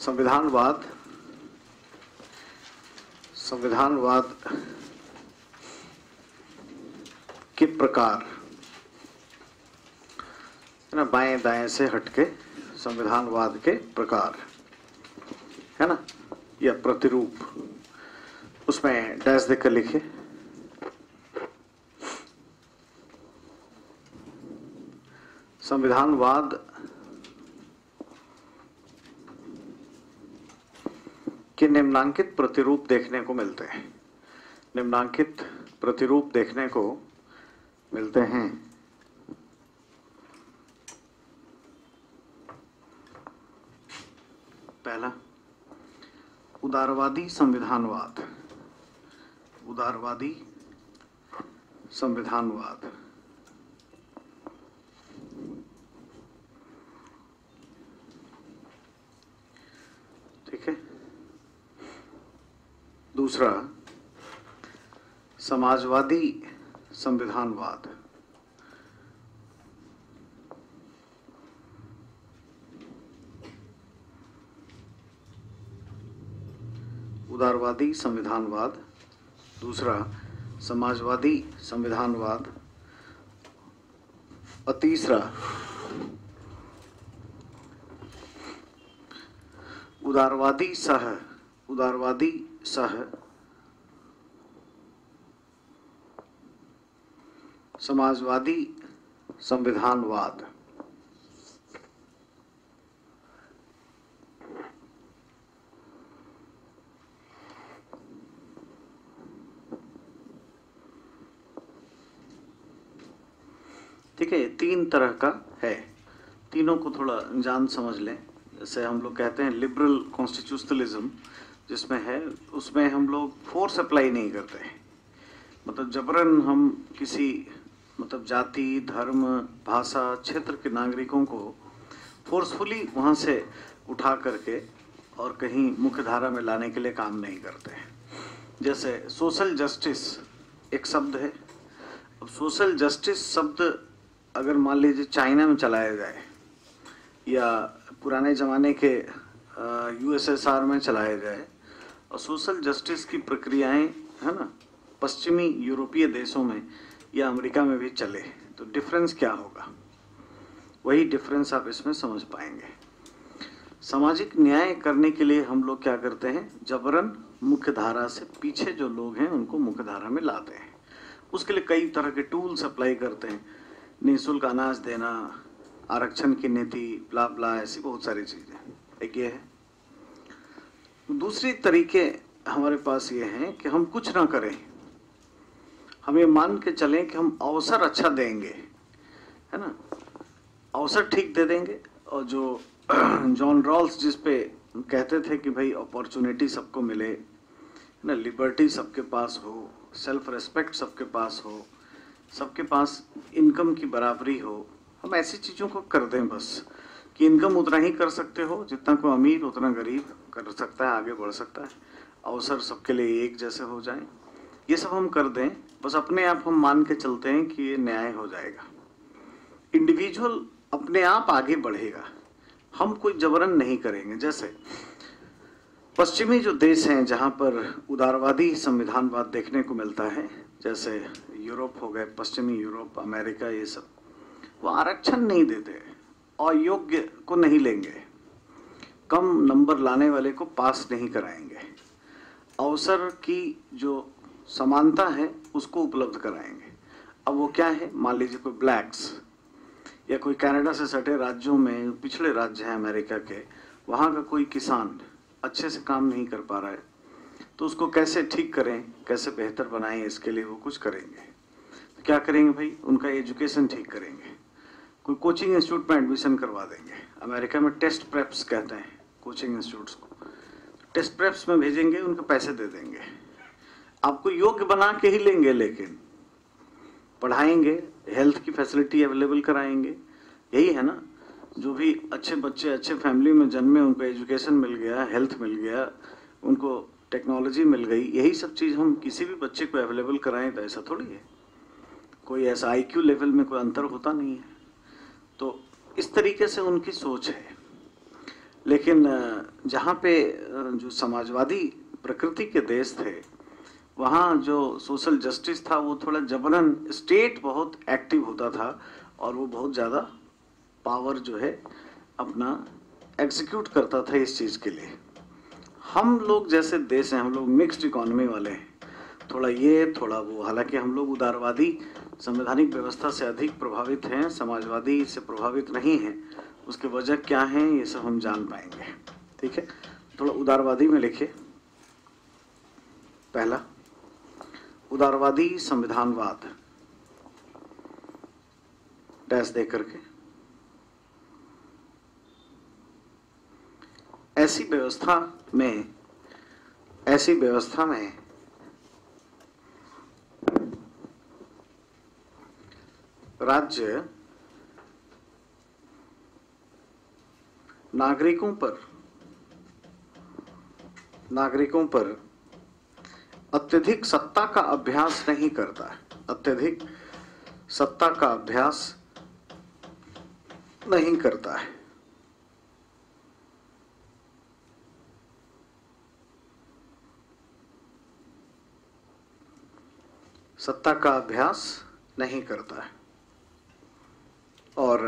संविधानवाद के प्रकार है ना, बाएं दाएं से हटके संविधानवाद के प्रकार है ना, या प्रतिरूप, उसमें डैश देकर लिखे। संविधानवाद के निम्नांकित प्रतिरूप देखने को मिलते हैं। निम्नांकित प्रतिरूप देखने को मिलते हैं। पहला, उदारवादी संविधानवाद। उदारवादी संविधानवाद ठीक है। दूसरा, समाजवादी संविधानवाद। उदारवादी संविधानवाद, दूसरा समाजवादी संविधानवाद, और तीसरा उदारवादी सह समाजवादी संविधानवाद। ठीक है, तीन तरह का है। तीनों को थोड़ा जान समझ लें। जैसे हम लोग कहते हैं लिबरल कॉन्स्टिट्यूशनलिज्म जिसमें है, उसमें हम लोग फोर्स अप्लाई नहीं करते हैं। मतलब जबरन हम किसी जाति, धर्म, भाषा, क्षेत्र के नागरिकों को फोर्सफुली वहाँ से उठा करके और कहीं मुख्य धारा में लाने के लिए काम नहीं करते हैं। जैसे सोशल जस्टिस एक शब्द है। अब सोशल जस्टिस शब्द अगर मान लीजिए चाइना में चलाया जाए या पुराने ज़माने के यूएसएसआर में चलाया जाए, और सोशल जस्टिस की प्रक्रियाएं है ना पश्चिमी यूरोपीय देशों में या अमेरिका में भी चले, तो डिफरेंस क्या होगा, वही डिफरेंस आप इसमें समझ पाएंगे। सामाजिक न्याय करने के लिए हम लोग क्या करते हैं, जबरन मुख्य धारा से पीछे जो लोग हैं उनको मुख्य धारा में लाते हैं। उसके लिए कई तरह के टूल्स अप्लाई करते हैं, निःशुल्क अनाज देना, आरक्षण की नीति, ब्ला ब्ला, ऐसी बहुत सारी चीजें। एक ये है। दूसरी तरीके हमारे पास ये हैं कि हम कुछ ना करें, हम ये मान के चलें कि हम अवसर अच्छा देंगे, है ना, अवसर ठीक दे देंगे। और जो जॉन रॉल्स जिस पे कहते थे कि भाई अपॉर्चुनिटी सबको मिले, ना, लिबर्टी सबके पास हो, सेल्फ रेस्पेक्ट सबके पास हो, सबके पास इनकम की बराबरी हो, हम ऐसी चीज़ों को कर दें बस कि इनकम उतना ही कर सकते हो जितना कोई अमीर उतना गरीब कर सकता है, आगे बढ़ सकता है, अवसर सबके लिए एक जैसे हो जाएं, ये सब हम कर दें बस। अपने आप हम मान के चलते हैं कि ये न्याय हो जाएगा, इंडिविजुअल अपने आप आगे बढ़ेगा, हम कोई जबरन नहीं करेंगे। जैसे पश्चिमी जो देश हैं जहाँ पर उदारवादी संविधानवाद देखने को मिलता है, जैसे यूरोप हो गए, पश्चिमी यूरोप, अमेरिका, ये सब, वो आरक्षण नहीं देते, अयोग्य को नहीं लेंगे, कम नंबर लाने वाले को पास नहीं कराएंगे, अवसर की जो समानता है उसको उपलब्ध कराएंगे। अब वो क्या है, मान लीजिए कोई ब्लैक्स या कोई कनाडा से सटे राज्यों में, पिछड़े राज्य हैं अमेरिका के, वहाँ का कोई किसान अच्छे से काम नहीं कर पा रहा है, तो उसको कैसे ठीक करें, कैसे बेहतर बनाएं, इसके लिए वो कुछ करेंगे। तो क्या करेंगे भाई, उनका एजुकेशन ठीक करेंगे, कोई कोचिंग इंस्टीट्यूट में एडमिशन करवा देंगे। अमेरिका में टेस्ट प्रेप्स कहते हैं कोचिंग इंस्टीट्यूट्स को, टेस्ट प्रेप्स में भेजेंगे, उनको पैसे दे देंगे, आपको योग्य बना के ही लेंगे, लेकिन पढ़ाएंगे, हेल्थ की फैसिलिटी अवेलेबल कराएंगे। यही है ना, जो भी अच्छे बच्चे अच्छे फैमिली में जन्मे, उनको एजुकेशन मिल गया, हेल्थ मिल गया, उनको टेक्नोलॉजी मिल गई, यही सब चीज़ हम किसी भी बच्चे को अवेलेबल कराएं तो ऐसा थोड़ी है, कोई ऐसा आईक्यू लेवल में कोई अंतर होता नहीं है। तो इस तरीके से उनकी सोच है। लेकिन जहाँ पे जो समाजवादी प्रकृति के देश थे, वहाँ जो सोशल जस्टिस था वो थोड़ा जबरन, स्टेट बहुत एक्टिव होता था और वो बहुत ज़्यादा पावर जो है अपना एग्जीक्यूट करता था इस चीज़ के लिए। हम लोग जैसे देश हैं, हम लोग मिक्स्ड इकोनॉमी वाले हैं, थोड़ा ये थोड़ा वो। हालांकि हम लोग उदारवादी संवैधानिक व्यवस्था से अधिक प्रभावित हैं, समाजवादी से प्रभावित नहीं हैं। उसके वजह क्या हैं ये सब हम जान पाएंगे। ठीक है, थोड़ा उदारवादी में लिखिए। पहला, उदारवादी संविधानवाद, डैश दे करके। ऐसी व्यवस्था में राज्य नागरिकों पर अत्यधिक सत्ता का अभ्यास नहीं करता है, अत्यधिक सत्ता का अभ्यास नहीं करता है। सत्ता का अभ्यास नहीं करता है और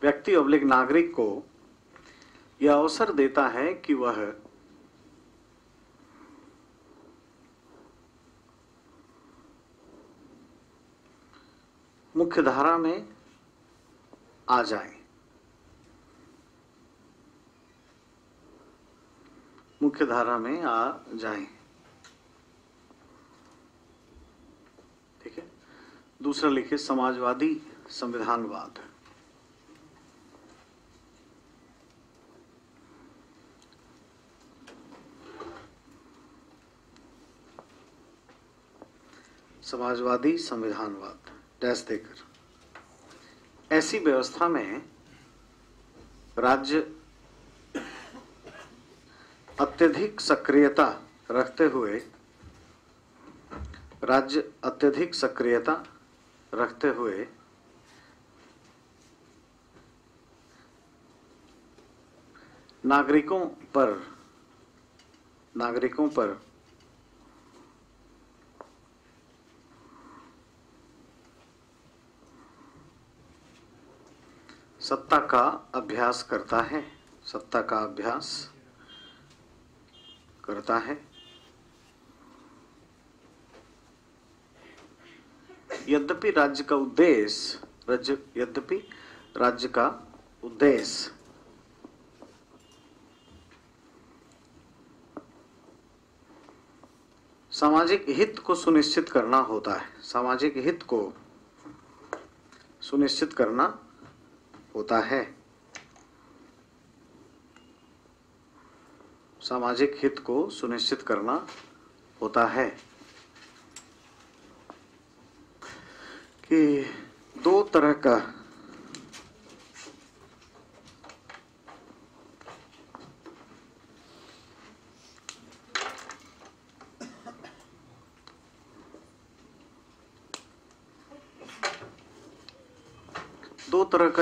व्यक्ति अवलिक नागरिक को यह अवसर देता है कि वह मुख्य धारा में आ जाए, मुख्य धारा में आ जाएं। ठीक है, दूसरा लिखिए समाजवादी संविधानवाद। समाजवादी संविधानवाद, डैश देकर। ऐसी व्यवस्था में राज्य अत्यधिक सक्रियता रखते हुए नागरिकों पर सत्ता का अभ्यास करता है। यद्यपि राज्य का उद्देश्य सामाजिक हित को सुनिश्चित करना होता है, सामाजिक हित को सुनिश्चित करना होता है, सामाजिक हित को सुनिश्चित करना होता है। कि दो तरह का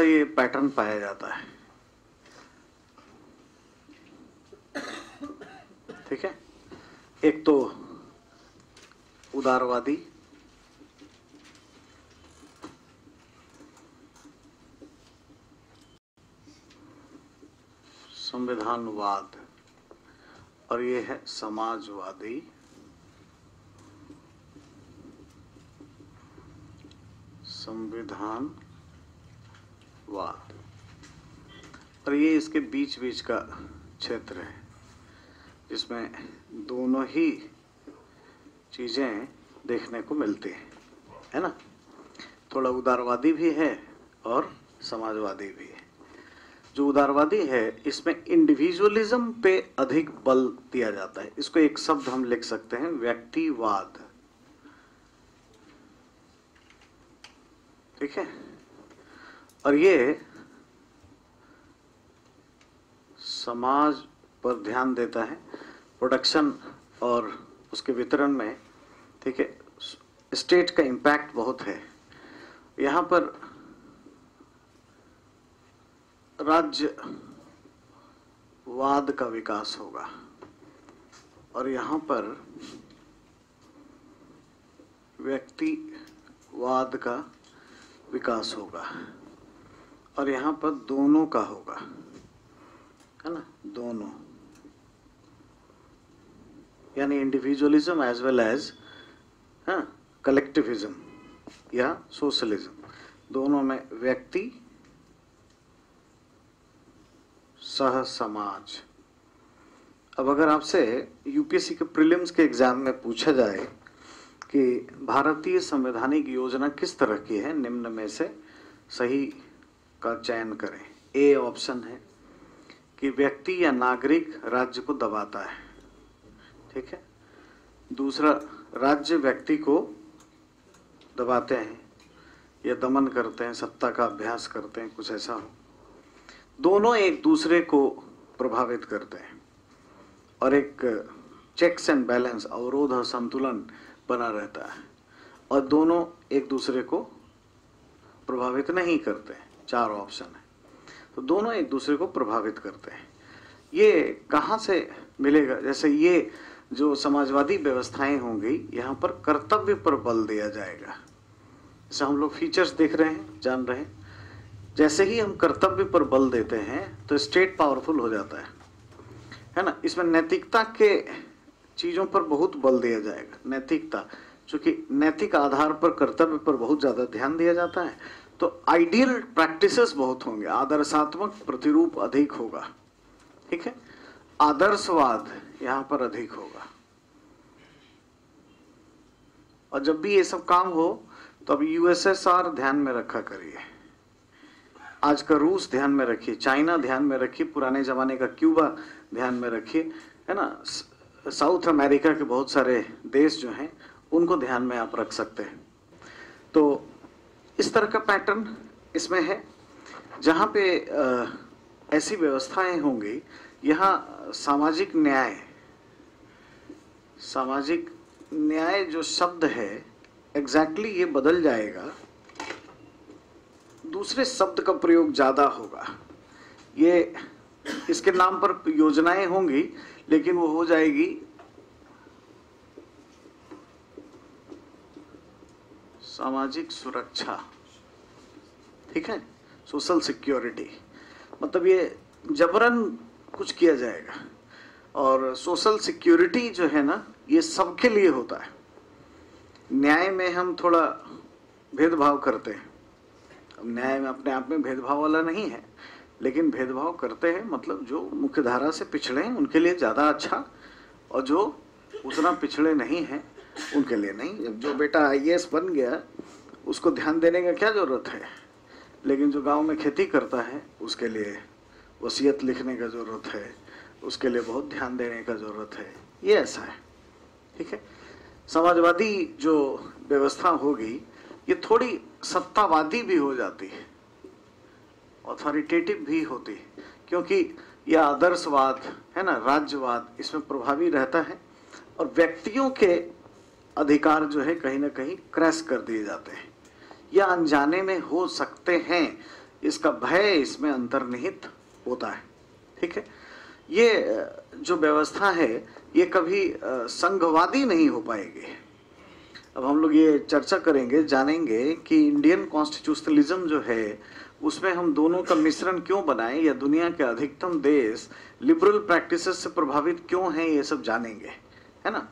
ये पैटर्न पाया जाता है। ठीक है, एक तो उदारवादी संविधानवाद और ये है समाजवादी संविधानवाद, और ये इसके बीच बीच का क्षेत्र है जिसमें दोनों ही चीजें देखने को मिलती हैं, है ना। थोड़ा उदारवादी भी है और समाजवादी भी है। जो उदारवादी है इसमें इंडिविजुअलिज्म पे अधिक बल दिया जाता है। इसको एक शब्द हम लिख सकते हैं, व्यक्तिवाद। ठीक है, और ये समाज पर ध्यान देता है, प्रोडक्शन और उसके वितरण में। ठीक है, स्टेट का इम्पैक्ट बहुत है। यहाँ पर राज्यवाद का विकास होगा और यहाँ पर व्यक्तिवाद का विकास होगा और यहाँ पर दोनों का होगा, है ना, दोनों, यानी individualism as well as collectivism या सोशलिज्म, दोनों में व्यक्ति सह समाज। अब अगर आपसे यूपीएससी के प्रीलिम्स के एग्जाम में पूछा जाए कि भारतीय संवैधानिक योजना किस तरह की है, निम्न में से सही का चयन करें। ए ऑप्शन है कि व्यक्ति या नागरिक राज्य को दबाता है, ठीक है। दूसरा, राज्य व्यक्ति को दबाते हैं या दमन करते हैं, सत्ता का अभ्यास करते हैं, कुछ ऐसा हो। दोनों एक दूसरे को प्रभावित करते हैं और एक चेक्स एंड बैलेंस, अवरोध और संतुलन बना रहता है और दोनों एक दूसरे को प्रभावित नहीं करते हैं। 4 ऑप्शन है, तो दोनों एक दूसरे को प्रभावित करते हैं। ये कहाँ से मिलेगा? जैसे ये जो समाजवादी व्यवस्थाएं होंगी, यहाँ पर कर्तव्य पर बल दिया जाएगा। जैसे हम लोग फीचर्स देख रहे हैं, जान रहे हैं, जैसे ही हम कर्तव्य पर बल देते हैं तो स्टेट पावरफुल हो जाता है ना। इसमें नैतिकता के चीज़ों पर बहुत बल दिया जाएगा। नैतिकता, चूंकि नैतिक आधार पर कर्तव्य पर बहुत ज़्यादा ध्यान दिया जाता है, तो आइडियल प्रैक्टिसेस बहुत होंगे, आदर्शात्मक प्रतिरूप अधिक होगा, ठीक है। आदर्शवाद यहाँ पर अधिक होगा। और जब भी ये सब काम हो तो अब यूएसएसआर ध्यान में रखा करिए, आज का रूस ध्यान में रखिए, चाइना ध्यान में रखिए, पुराने जमाने का क्यूबा ध्यान में रखिए, है ना। साउथ अमेरिका के बहुत सारे देश जो हैं उनको ध्यान में आप रख सकते हैं। तो इस तरह का पैटर्न इसमें है। जहाँ पे ऐसी व्यवस्थाएं होंगी, यहाँ सामाजिक न्याय जो शब्द है एग्जैक्टली ये बदल जाएगा, दूसरे शब्द का प्रयोग ज़्यादा होगा। ये इसके नाम पर योजनाएं होंगी, लेकिन वो हो जाएगी सामाजिक सुरक्षा, ठीक है, सोशल सिक्योरिटी। मतलब ये जबरन कुछ किया जाएगा। और सोशल सिक्योरिटी जो है ना, ये सबके लिए होता है। न्याय में हम थोड़ा भेदभाव करते हैं। अब न्याय में अपने आप में भेदभाव वाला नहीं है, लेकिन भेदभाव करते हैं, मतलब जो मुख्य धारा से पिछड़े हैं उनके लिए ज़्यादा अच्छा, और जो उतना पिछड़े नहीं हैं उनके लिए नहीं। जो बेटा आईएएस बन गया उसको ध्यान देने का क्या ज़रूरत है, लेकिन जो गांव में खेती करता है उसके लिए वसीयत लिखने का ज़रूरत है, उसके लिए बहुत ध्यान देने का ज़रूरत है। ये ऐसा है, ठीक है। समाजवादी जो व्यवस्था होगी ये थोड़ी सत्तावादी भी हो जाती है, अथॉरिटेटिव भी होती है, क्योंकि यह आदर्शवाद है ना, राज्यवाद इसमें प्रभावी रहता है और व्यक्तियों के अधिकार जो है कहीं ना कहीं क्रैश कर दिए जाते हैं या अनजाने में हो सकते हैं, इसका भय इसमें अंतर्निहित होता है, ठीक है। ये जो व्यवस्था है ये कभी संघवादी नहीं हो पाएगी। अब हम लोग ये चर्चा करेंगे, जानेंगे कि इंडियन कॉन्स्टिट्यूशनलिज्म जो है उसमें हम दोनों का मिश्रण क्यों बनाएं, या दुनिया के अधिकतम देश लिबरल प्रैक्टिसेस से प्रभावित क्यों हैं, ये सब जानेंगे, है ना।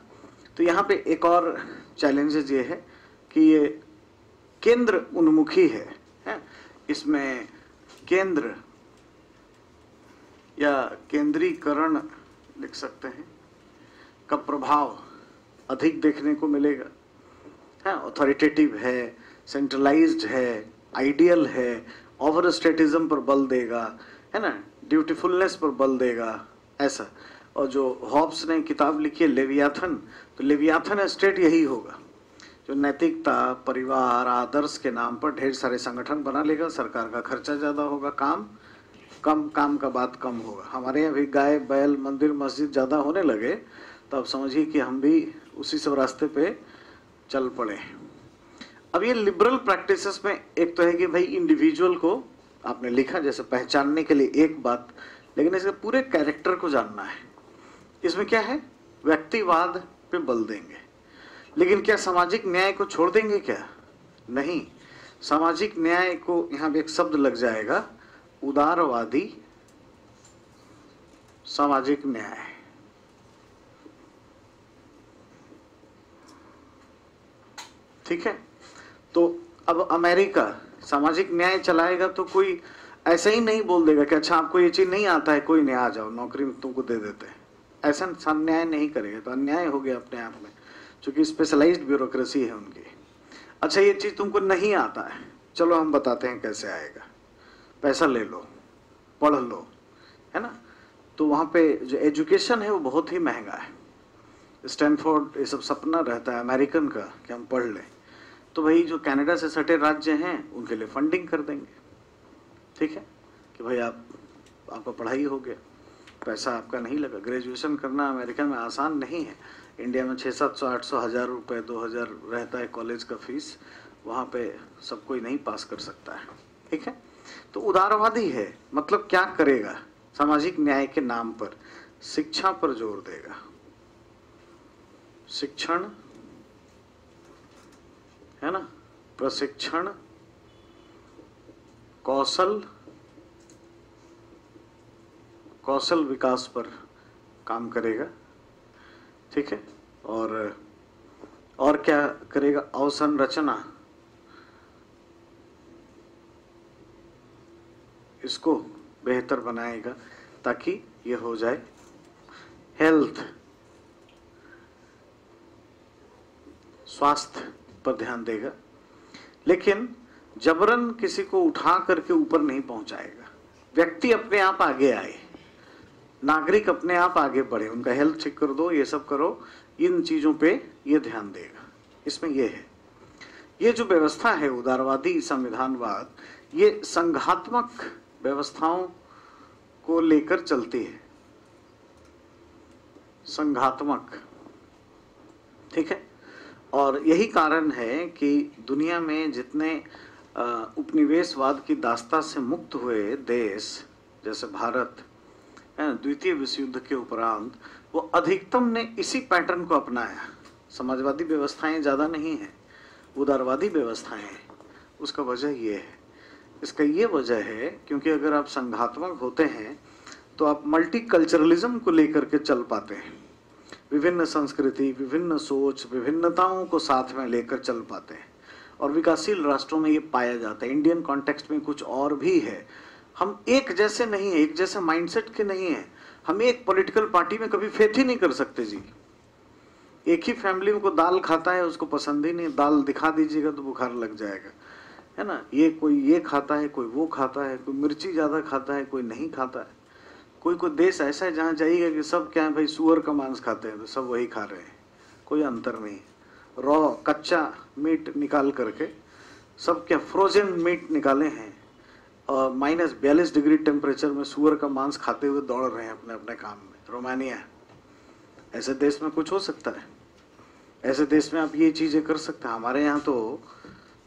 तो यहाँ पे एक और चैलेंजेस ये है कि ये केंद्र उन्मुखी है? इसमें केंद्र या केंद्रीकरण लिख सकते हैं का प्रभाव अधिक देखने को मिलेगा, है। अथॉरिटेटिव है, सेंट्रलाइज्ड है, आइडियल है, ओवर स्टेटिज्म पर बल देगा, है ना, ड्यूटीफुलनेस पर बल देगा, ऐसा। और जो हॉब्स ने किताब लिखी है लेवियाथन, तो लेवियाथन स्टेट यही होगा, जो नैतिकता, परिवार, आदर्श के नाम पर ढेर सारे संगठन बना लेगा, सरकार का खर्चा ज़्यादा होगा, काम कम, काम का बात कम होगा। हमारे यहाँ भी गाय बैल मंदिर मस्जिद ज़्यादा होने लगे तो अब समझिए कि हम भी उसी सब रास्ते पे चल पड़े। अब ये लिबरल प्रैक्टिसेस में एक तो है कि भाई इंडिविजुअल को आपने लिखा जैसे पहचानने के लिए एक बात, लेकिन इसके पूरे कैरेक्टर को जानना है। इसमें क्या है, व्यक्तिवाद पे बल देंगे, लेकिन क्या सामाजिक न्याय को छोड़ देंगे क्या? नहीं, सामाजिक न्याय को यहां भी एक शब्द लग जाएगा, उदारवादी सामाजिक न्याय। ठीक है, तो अब अमेरिका सामाजिक न्याय चलाएगा तो कोई ऐसा ही नहीं बोल देगा कि अच्छा आपको ये चीज नहीं आता है, कोई नहीं, आ जाओ नौकरी में तुमको दे देते हैं। ऐसा न्याय नहीं करेगा, तो अन्याय हो गया अपने आप में, क्योंकि स्पेशलाइज्ड ब्यूरोक्रेसी है उनकी। अच्छा ये चीज तुमको नहीं आता है, चलो हम बताते हैं कैसे आएगा, पैसा ले लो, पढ़ लो, है ना। तो वहाँ पे जो एजुकेशन है वो बहुत ही महंगा है। स्टैनफोर्ड ये सब सपना रहता है अमेरिकन का कि हम पढ़ लें, तो भाई जो कनाडा से सटे राज्य हैं उनके लिए फंडिंग कर देंगे। ठीक है कि भाई आपका पढ़ाई हो गया, पैसा आपका नहीं लगा। ग्रेजुएशन करना अमेरिका में आसान नहीं है। इंडिया में 600-700 800 1000 रुपये 2000 रहता है कॉलेज का फीस, वहाँ पे सब कोई नहीं पास कर सकता है। ठीक है, तो उदारवादी है, मतलब क्या करेगा, सामाजिक न्याय के नाम पर शिक्षा पर जोर देगा। शिक्षण है ना, प्रशिक्षण, कौशल विकास पर काम करेगा। ठीक है, और क्या करेगा, अवसंरचना, इसको बेहतर बनाएगा ताकि ये हो जाए। हेल्थ, स्वास्थ्य पर ध्यान देगा, लेकिन जबरन किसी को उठा करके ऊपर नहीं पहुंचाएगा। व्यक्ति अपने आप आगे आए, नागरिक अपने आप आगे बढ़े, उनका हेल्थ चेक कर दो, ये सब करो, इन चीजों पे ये ध्यान देगा। इसमें ये है, ये जो व्यवस्था है उदारवादी संविधानवाद, ये संघात्मक व्यवस्थाओं को लेकर चलती है, संघात्मक। ठीक है, और यही कारण है कि दुनिया में जितने उपनिवेशवाद की दास्ता से मुक्त हुए देश जैसे भारत, द्वितीय विश्व युद्ध के उपरांत, वो अधिकतम ने इसी पैटर्न को अपनाया। समाजवादी व्यवस्थाएं ज़्यादा नहीं हैं, उदारवादी व्यवस्थाएं हैं। उसका वजह ये है, इसका ये वजह है क्योंकि अगर आप संघात्मक होते हैं तो आप मल्टीकल्चरलिज्म को लेकर के चल पाते हैं, विभिन्न संस्कृति, विभिन्न सोच, विभिन्नताओं को साथ में लेकर चल पाते हैं, और विकासशील राष्ट्रों में ये पाया जाता है। इंडियन कॉन्टेक्स्ट में कुछ और भी है, हम एक जैसे नहीं है, एक जैसे माइंडसेट के नहीं है। हम एक पॉलिटिकल पार्टी में कभी फेथ ही नहीं कर सकते जी। एक ही फैमिली में कोई दाल खाता है, उसको पसंद ही नहीं, दाल दिखा दीजिएगा तो बुखार लग जाएगा, है ना। ये कोई ये खाता है, कोई वो खाता है, कोई मिर्ची ज्यादा खाता है, कोई नहीं खाता है। कोई देश ऐसा है जहाँ जाइएगा कि सब क्या है भाई, सुअर का मांस खाते हैं तो सब वही खा रहे हैं, कोई अंतर नहीं। रॉ कच्चा मीट निकाल करके सब क्या फ्रोजन मीट निकाले हैं, और -42 डिग्री टेम्परेचर में सुअर का मांस खाते हुए दौड़ रहे हैं अपने अपने काम में। रोमानिया, ऐसे देश में कुछ हो सकता है? ऐसे देश में आप ये चीज़ें कर सकते हैं? हमारे यहाँ तो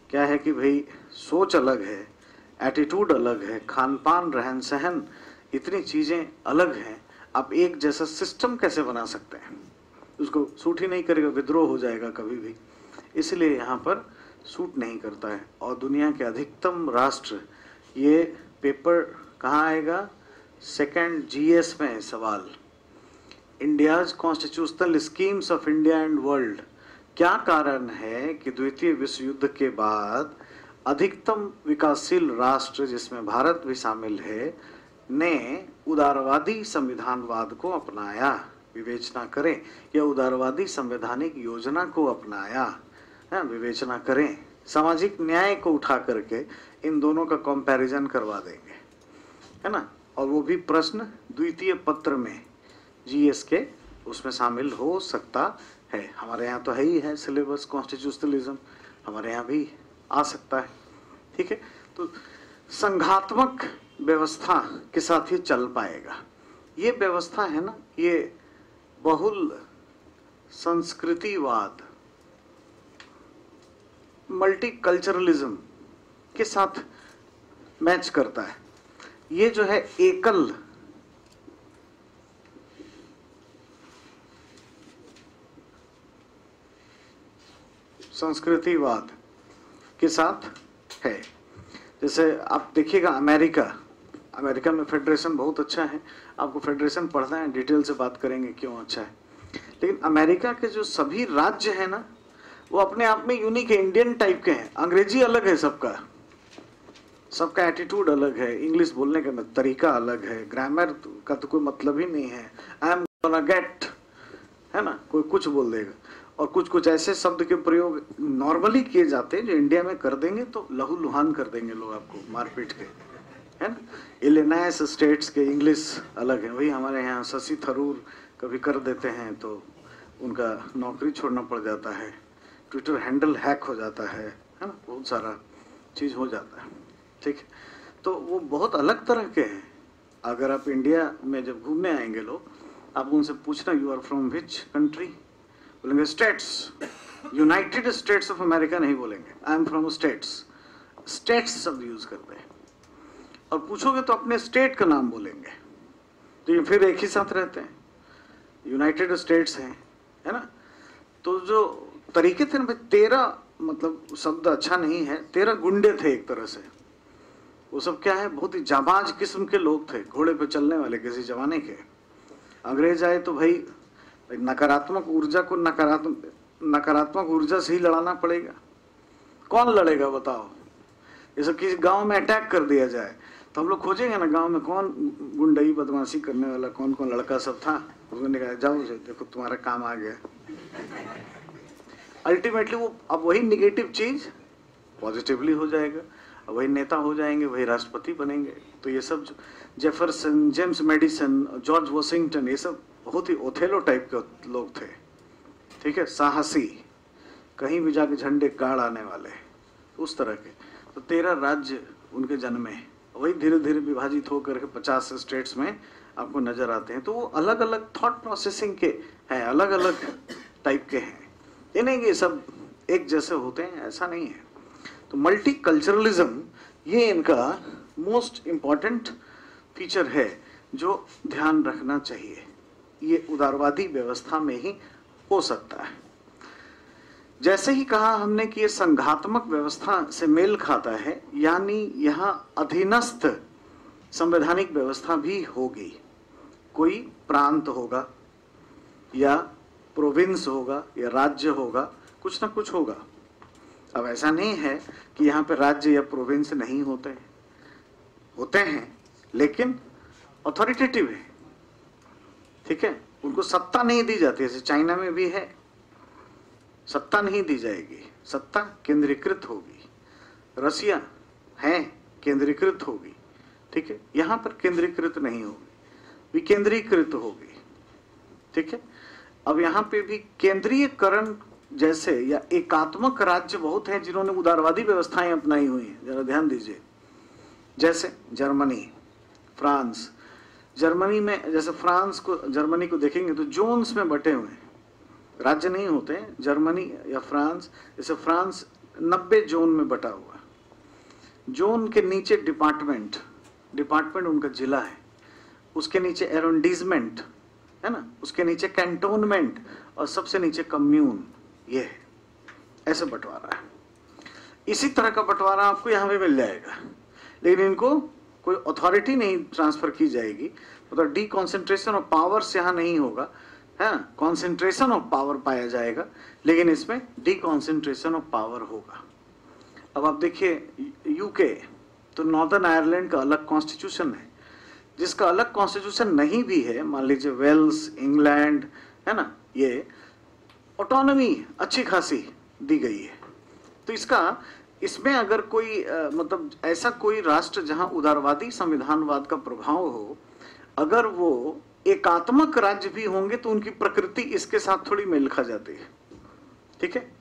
क्या है कि भाई सोच अलग है, एटीट्यूड अलग है, खान पान, रहन सहन, इतनी चीज़ें अलग हैं। आप एक जैसा सिस्टम कैसे बना सकते हैं? उसको सूट ही नहीं करेगा, विद्रोह हो जाएगा कभी भी। इसलिए यहाँ पर सूट नहीं करता है। और दुनिया के अधिकतम राष्ट्र, ये पेपर कहाँ आएगा? सेकंड जीएस में है सवाल, India's constitutional schemes of India and world. क्या कारण है कि द्वितीय विश्व युद्ध के बाद अधिकतम विकासशील राष्ट्र, जिसमें भारत भी शामिल है, ने उदारवादी संविधानवाद को अपनाया? विवेचना करें, या उदारवादी संवैधानिक योजना को अपनाया है, विवेचना करें। सामाजिक न्याय को उठा करके इन दोनों का कंपैरिजन करवा देंगे, है ना। और वो भी प्रश्न द्वितीय पत्र में जीएस के उसमें शामिल हो सकता है। हमारे यहाँ तो है ही है सिलेबस कॉन्स्टिट्यूशनलिज्म, हमारे यहाँ भी आ सकता है। ठीक है, तो संघात्मक व्यवस्था के साथ ही चल पाएगा। ये व्यवस्था है ना, ये बहुल संस्कृतिवाद, मल्टीकल्चरलिज्म के साथ मैच करता है। ये जो है एकल संस्कृतिवाद के साथ है। जैसे आप देखिएगा अमेरिका में फेडरेशन बहुत अच्छा है, आपको फेडरेशन पढ़ना है, डिटेल से बात करेंगे क्यों अच्छा है। लेकिन अमेरिका के जो सभी राज्य हैं ना, वो अपने आप में यूनिक है, इंडियन टाइप के हैं। अंग्रेजी अलग है सबका एटीट्यूड अलग है, इंग्लिश बोलने का तरीका अलग है, ग्रामर का तो कोई मतलब ही नहीं है। आई एम गोना गेट, है ना, कोई कुछ बोल देगा। और कुछ ऐसे शब्द के प्रयोग नॉर्मली किए जाते हैं जो इंडिया में कर देंगे तो लहू लुहान कर देंगे लोग आपको मारपीट के, है ना। इलिनॉइस स्टेट्स के इंग्लिश अलग है। वही हमारे यहाँ शशि थरूर कभी कर देते हैं तो उनका नौकरी छोड़ना पड़ जाता है, ट्विटर हैंडल हैक हो जाता है ना, बहुत सारा चीज़ हो जाता है, ठीक है। तो वो बहुत अलग तरह के हैं। अगर आप इंडिया में जब घूमने आएंगे लोग, आप उनसे पूछना you are from which country, बोलेंगे States, United States of America नहीं बोलेंगे, आई एम फ्रॉम स्टेट्स शब्द यूज करते हैं। और पूछोगे तो अपने स्टेट का नाम बोलेंगे, तो ये फिर एक ही साथ रहते हैं, यूनाइटेड स्टेट्स हैं, है ना। तो जो तरीके थे ना, 13 मतलब शब्द अच्छा नहीं है, 13 गुंडे थे एक तरह से। वो सब क्या है, बहुत ही जाबाज किस्म के लोग थे, घोड़े पे चलने वाले किसी जमाने के। अंग्रेज आए तो भाई नकारात्मक ऊर्जा को नकारात्मक ऊर्जा से ही लड़ाना पड़ेगा। कौन लड़ेगा बताओ। जैसे किसी गांव में अटैक कर दिया जाए तो हम लोग खोजेंगे ना गांव में कौन गुंडई बदमाशी करने वाला, कौन कौन लड़का सब था, उसको निकाला, जाओ देखो तुम्हारा काम आ गया। अल्टीमेटली वो अब वही निगेटिव चीज पॉजिटिवली हो जाएगा, वही नेता हो जाएंगे, वही राष्ट्रपति बनेंगे। तो ये सब Jefferson, James Madison, George Washington, ये सब बहुत ही ओथेलो टाइप के लोग थे, ठीक है, साहसी, कहीं भी जाके झंडे गाड़ आने वाले, उस तरह के। तो 13 राज्य उनके जन्मे, वही धीरे धीरे विभाजित होकर के 50 स्टेट्स में आपको नजर आते हैं। तो वो अलग अलग थॉट प्रोसेसिंग के हैं, अलग अलग टाइप के हैं। ये नहीं कि सब एक जैसे होते हैं, ऐसा नहीं है। तो मल्टीकल्चरलिज्म ये इनका मोस्ट इम्पॉर्टेंट फीचर है जो ध्यान रखना चाहिए। ये उदारवादी व्यवस्था में ही हो सकता है। जैसे ही कहा हमने कि ये संघात्मक व्यवस्था से मेल खाता है, यानी यहाँ अधीनस्थ संवैधानिक व्यवस्था भी होगी। कोई प्रांत होगा या प्रोविंस होगा या राज्य होगा, कुछ ना कुछ होगा। अब ऐसा नहीं है कि यहाँ पे राज्य या प्रोविंस नहीं होते हैं, लेकिन अथॉरिटेटिव है, ठीक है। उनको सत्ता नहीं दी जाती, जैसे चाइना में भी है, सत्ता नहीं दी जाएगी, सत्ता केंद्रीकृत होगी। रसिया है, केंद्रीकृत होगी, ठीक है। यहाँ पर केंद्रीकृत नहीं होगी, विकेंद्रीकृत होगी, ठीक है। अब यहाँ पे भी केंद्रीयकरण जैसे या एकात्मक राज्य बहुत हैं जिन्होंने उदारवादी व्यवस्थाएं अपनाई हुई हैं, जरा ध्यान दीजिए। जैसे जर्मनी, फ्रांस। जर्मनी में जैसे जर्मनी को देखेंगे तो जोन्स में बटे हुए हैं, राज्य नहीं होते हैं। जर्मनी या फ्रांस, जैसे फ्रांस 90 जोन में बटा हुआ, जोन के नीचे डिपार्टमेंट उनका जिला है, उसके नीचे एरोंडीजमेंट है ना, उसके नीचे कैंटोनमेंट और सबसे नीचे कम्यून। ये है, ऐसे बंटवारा है। इसी तरह का बंटवारा आपको यहाँ पे मिल जाएगा, लेकिन इनको कोई अथॉरिटी नहीं ट्रांसफर की जाएगी, मतलब डीकॉन्सेंट्रेशन ऑफ पावर्स यहाँ नहीं होगा, है ना, कॉन्सेंट्रेशन ऑफ पावर पाया जाएगा, लेकिन इसमें डीकॉन्सेंट्रेशन ऑफ पावर होगा। अब आप देखिए यूके, तो नॉर्दर्न आयरलैंड का अलग कॉन्स्टिट्यूशन है, जिसका अलग कॉन्स्टिट्यूशन नहीं भी है, मान लीजिए वेल्स, इंग्लैंड, है ना, ये ऑटोनॉमी अच्छी खासी दी गई है। तो इसमें अगर कोई मतलब ऐसा कोई राष्ट्र जहां उदारवादी संविधानवाद का प्रभाव हो, अगर वो एकात्मक राज्य भी होंगे तो उनकी प्रकृति इसके साथ थोड़ी मेल खा जाती है, ठीक है।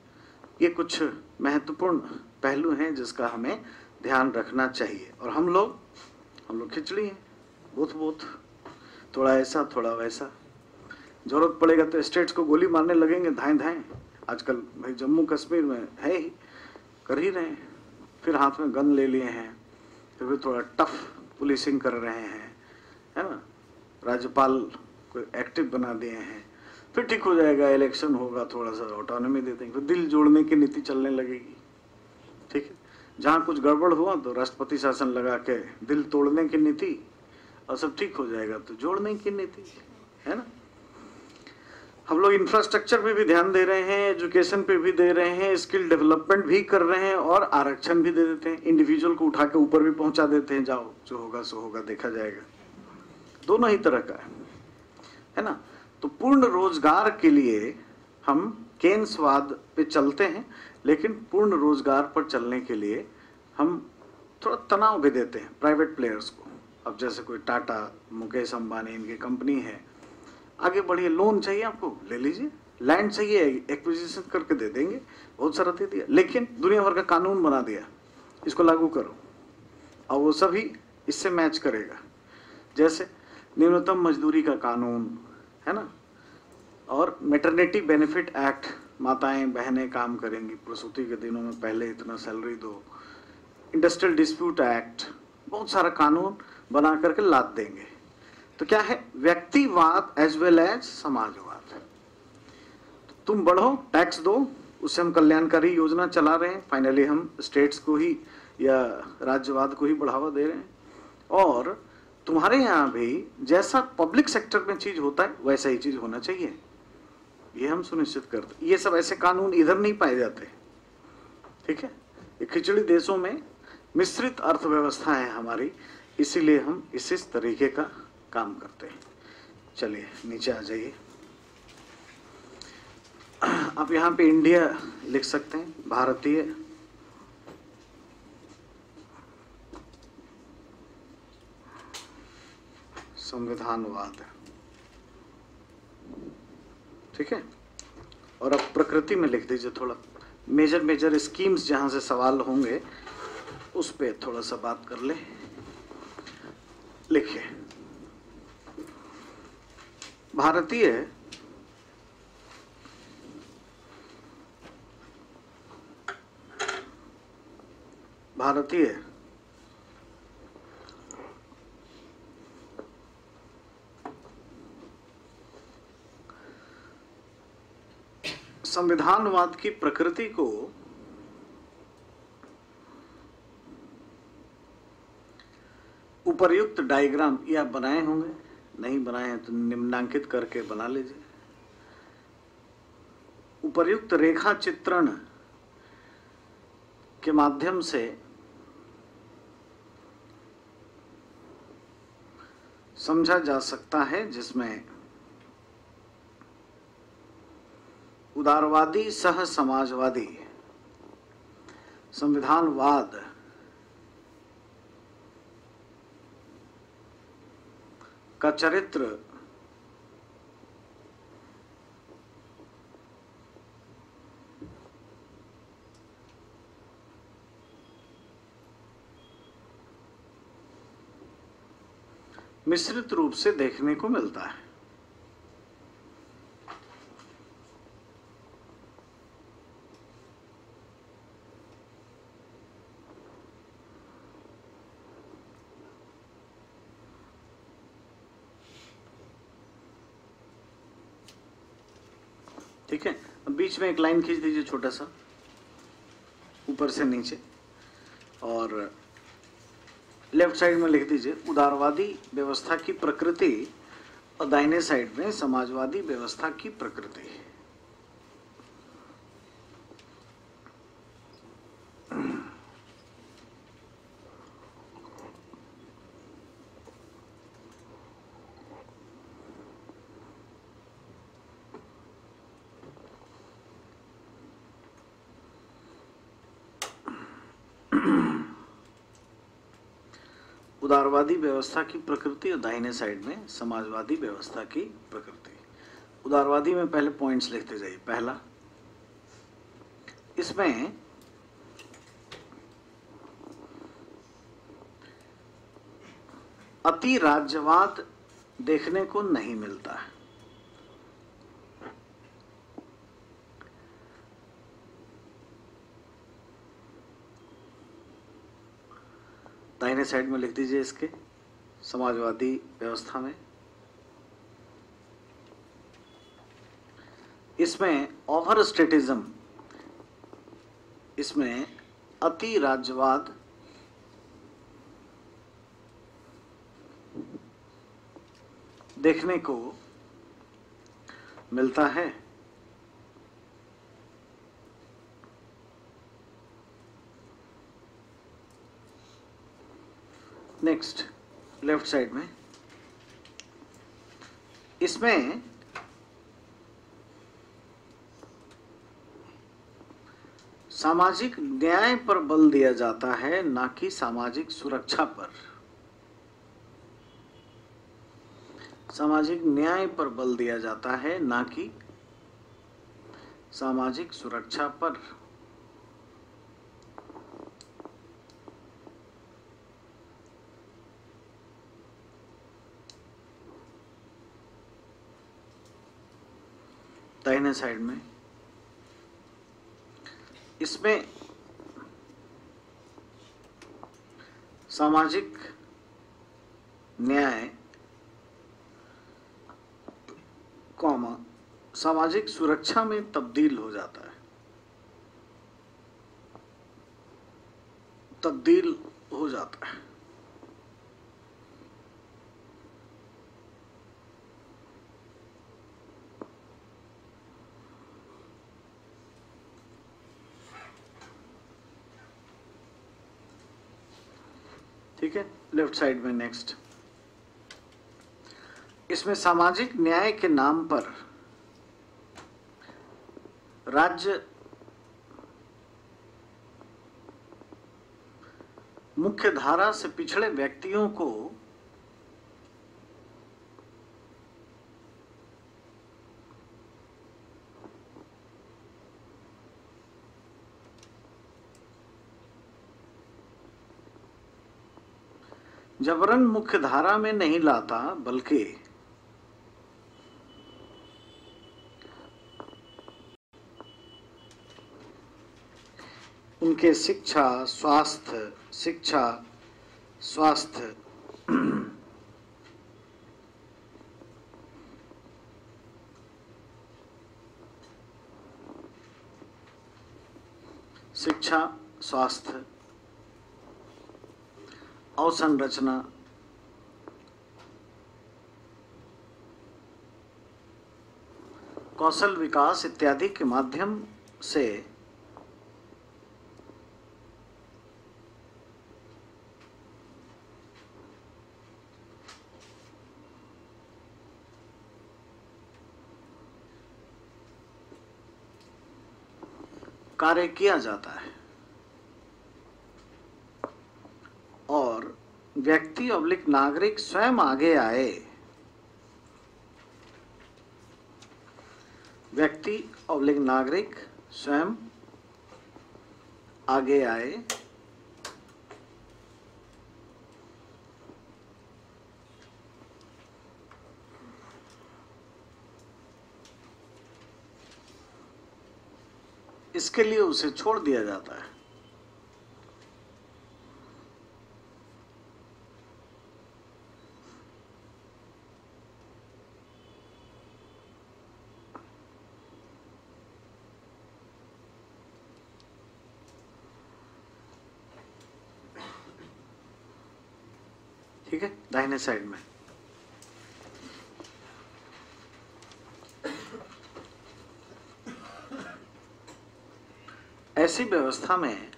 ये कुछ महत्वपूर्ण पहलू हैं जिसका हमें ध्यान रखना चाहिए। और हम लोग खिचड़ी हैं, बहुत थोड़ा ऐसा थोड़ा वैसा, जरूरत पड़ेगा तो स्टेट्स को गोली मारने लगेंगे धाएं। आजकल भाई जम्मू कश्मीर में है ही, कर ही रहे हैं, फिर हाथ में गन ले लिए हैं, फिर भी थोड़ा टफ पुलिसिंग कर रहे हैं, है ना, राज्यपाल को एक्टिव बना दिए हैं, फिर ठीक हो जाएगा, इलेक्शन होगा, थोड़ा सा ऑटोनॉमी दे देंगे, फिर दिल जोड़ने की नीति चलने लगेगी। ठीक है, जहाँ कुछ गड़बड़ हुआ तो राष्ट्रपति शासन लगा के दिल तोड़ने की नीति, और सब ठीक हो जाएगा तो जोड़ने की नीति, है ना। हम लोग इंफ्रास्ट्रक्चर पे भी ध्यान दे रहे हैं, एजुकेशन पे भी दे रहे हैं, स्किल डेवलपमेंट भी कर रहे हैं, और आरक्षण भी दे देते हैं, इंडिविजुअल को उठा के ऊपर भी पहुंचा देते हैं, जाओ जो होगा सो होगा, देखा जाएगा। दोनों ही तरह का है ना। तो पूर्ण रोजगार के लिए हम केन्सवाद पे चलते हैं, लेकिन पूर्ण रोजगार पर चलने के लिए हम थोड़ा तनाव भी देते हैं प्राइवेट प्लेयर्स को। अब जैसे कोई टाटा, मुकेश अंबानी, इनकी कंपनी है, आगे बढ़िए, लोन चाहिए आपको ले लीजिए, लैंड चाहिए एक्विजिशन करके दे देंगे, बहुत सारा दे दिया, लेकिन दुनिया भर का कानून बना दिया, इसको लागू करो, और वो सभी इससे मैच करेगा। जैसे न्यूनतम मजदूरी का कानून है ना, और मैटरनिटी बेनिफिट एक्ट, माताएं बहनें काम करेंगी, प्रसूति के दिनों में पहले इतना सैलरी दो, इंडस्ट्रियल डिस्प्यूट एक्ट, बहुत सारा कानून बना करके लाद देंगे। तो क्या है, व्यक्तिवाद एज वेल एज समाजवाद। तो तुम बढ़ो, टैक्स दो, उससे हम कल्याणकारी योजना चला रहे हैं, फाइनली हम स्टेट्स को ही या राज्यवाद को ही बढ़ावा दे रहे हैं। और तुम्हारे यहाँ भी जैसा पब्लिक सेक्टर में चीज होता है वैसा ही चीज होना चाहिए, ये हम सुनिश्चित करते। ये सब ऐसे कानून इधर नहीं पाए जाते, ठीक है। ये खिचड़ी देशों में मिश्रित अर्थव्यवस्था है हमारी, इसीलिए हम इस तरीके का काम करते हैं। चलिए नीचे आ जाइए। आप यहाँ पे इंडिया लिख सकते हैं, भारतीय संविधानवाद, ठीक है। और अब प्रकृति में लिख दीजिए, थोड़ा मेजर स्कीम्स जहां से सवाल होंगे उस पे थोड़ा सा बात कर ले। लिखिए, भारतीय संविधानवाद की प्रकृति को उपर्युक्त डायग्राम, ये आप बनाए होंगे, नहीं बनाए हैं तो निम्नांकित करके बना लीजिए। उपर्युक्त रेखा चित्रण के माध्यम से समझा जा सकता है, जिसमें उदारवादी सह समाजवादी संविधानवाद का चरित्र मिश्रित रूप से देखने को मिलता है। ठीक है, अब बीच में एक लाइन खींच दीजिए छोटा सा, ऊपर से नीचे, और लेफ्ट साइड में लिख दीजिए उदारवादी व्यवस्था की प्रकृति, और दाहिने साइड में समाजवादी व्यवस्था की प्रकृति। उदारवादी व्यवस्था की प्रकृति और दाहिने साइड में समाजवादी व्यवस्था की प्रकृति। उदारवादी में पहले पॉइंट्स लिखते जाइए। पहला, इसमें अति राज्यवाद देखने को नहीं मिलता है। दाहिने साइड में लिख दीजिए इसके, समाजवादी व्यवस्था में। इसमें ओवर स्टेटिज्म, इसमें अति राज्यवाद, देखने को मिलता है। नेक्स्ट लेफ्ट साइड में, इसमें सामाजिक न्याय पर बल दिया जाता है, ना कि सामाजिक सुरक्षा पर। सामाजिक न्याय पर बल दिया जाता है, ना कि सामाजिक सुरक्षा पर। दाहिने साइड में, इसमें सामाजिक न्याय कॉमा सामाजिक सुरक्षा में तब्दील हो जाता है, तब्दील हो जाता है। ठीक है, लेफ्ट साइड में नेक्स्ट, इसमें सामाजिक न्याय के नाम पर राज्य मुख्य धारा से पिछड़े व्यक्तियों को जबरन मुख्य धारा में नहीं लाता, बल्कि उनके शिक्षा स्वास्थ्य शिक्षा, स्वास्थ्य, अवसंरचना, कौशल विकास इत्यादि के माध्यम से कार्य किया जाता है, और व्यक्ति अवलिक नागरिक स्वयं आगे आए, व्यक्ति अवलिक नागरिक स्वयं आगे आए, इसके लिए उसे छोड़ दिया जाता है। ठीक है, दाहिने साइड में ऐसी व्यवस्था में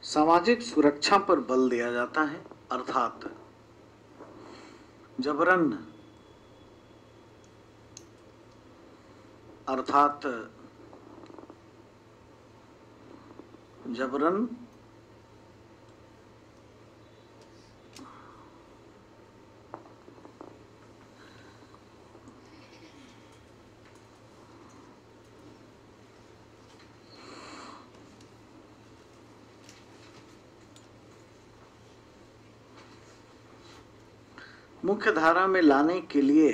सामाजिक सुरक्षा पर बल दिया जाता है, अर्थात जबरन मुख्य धारा में लाने के लिए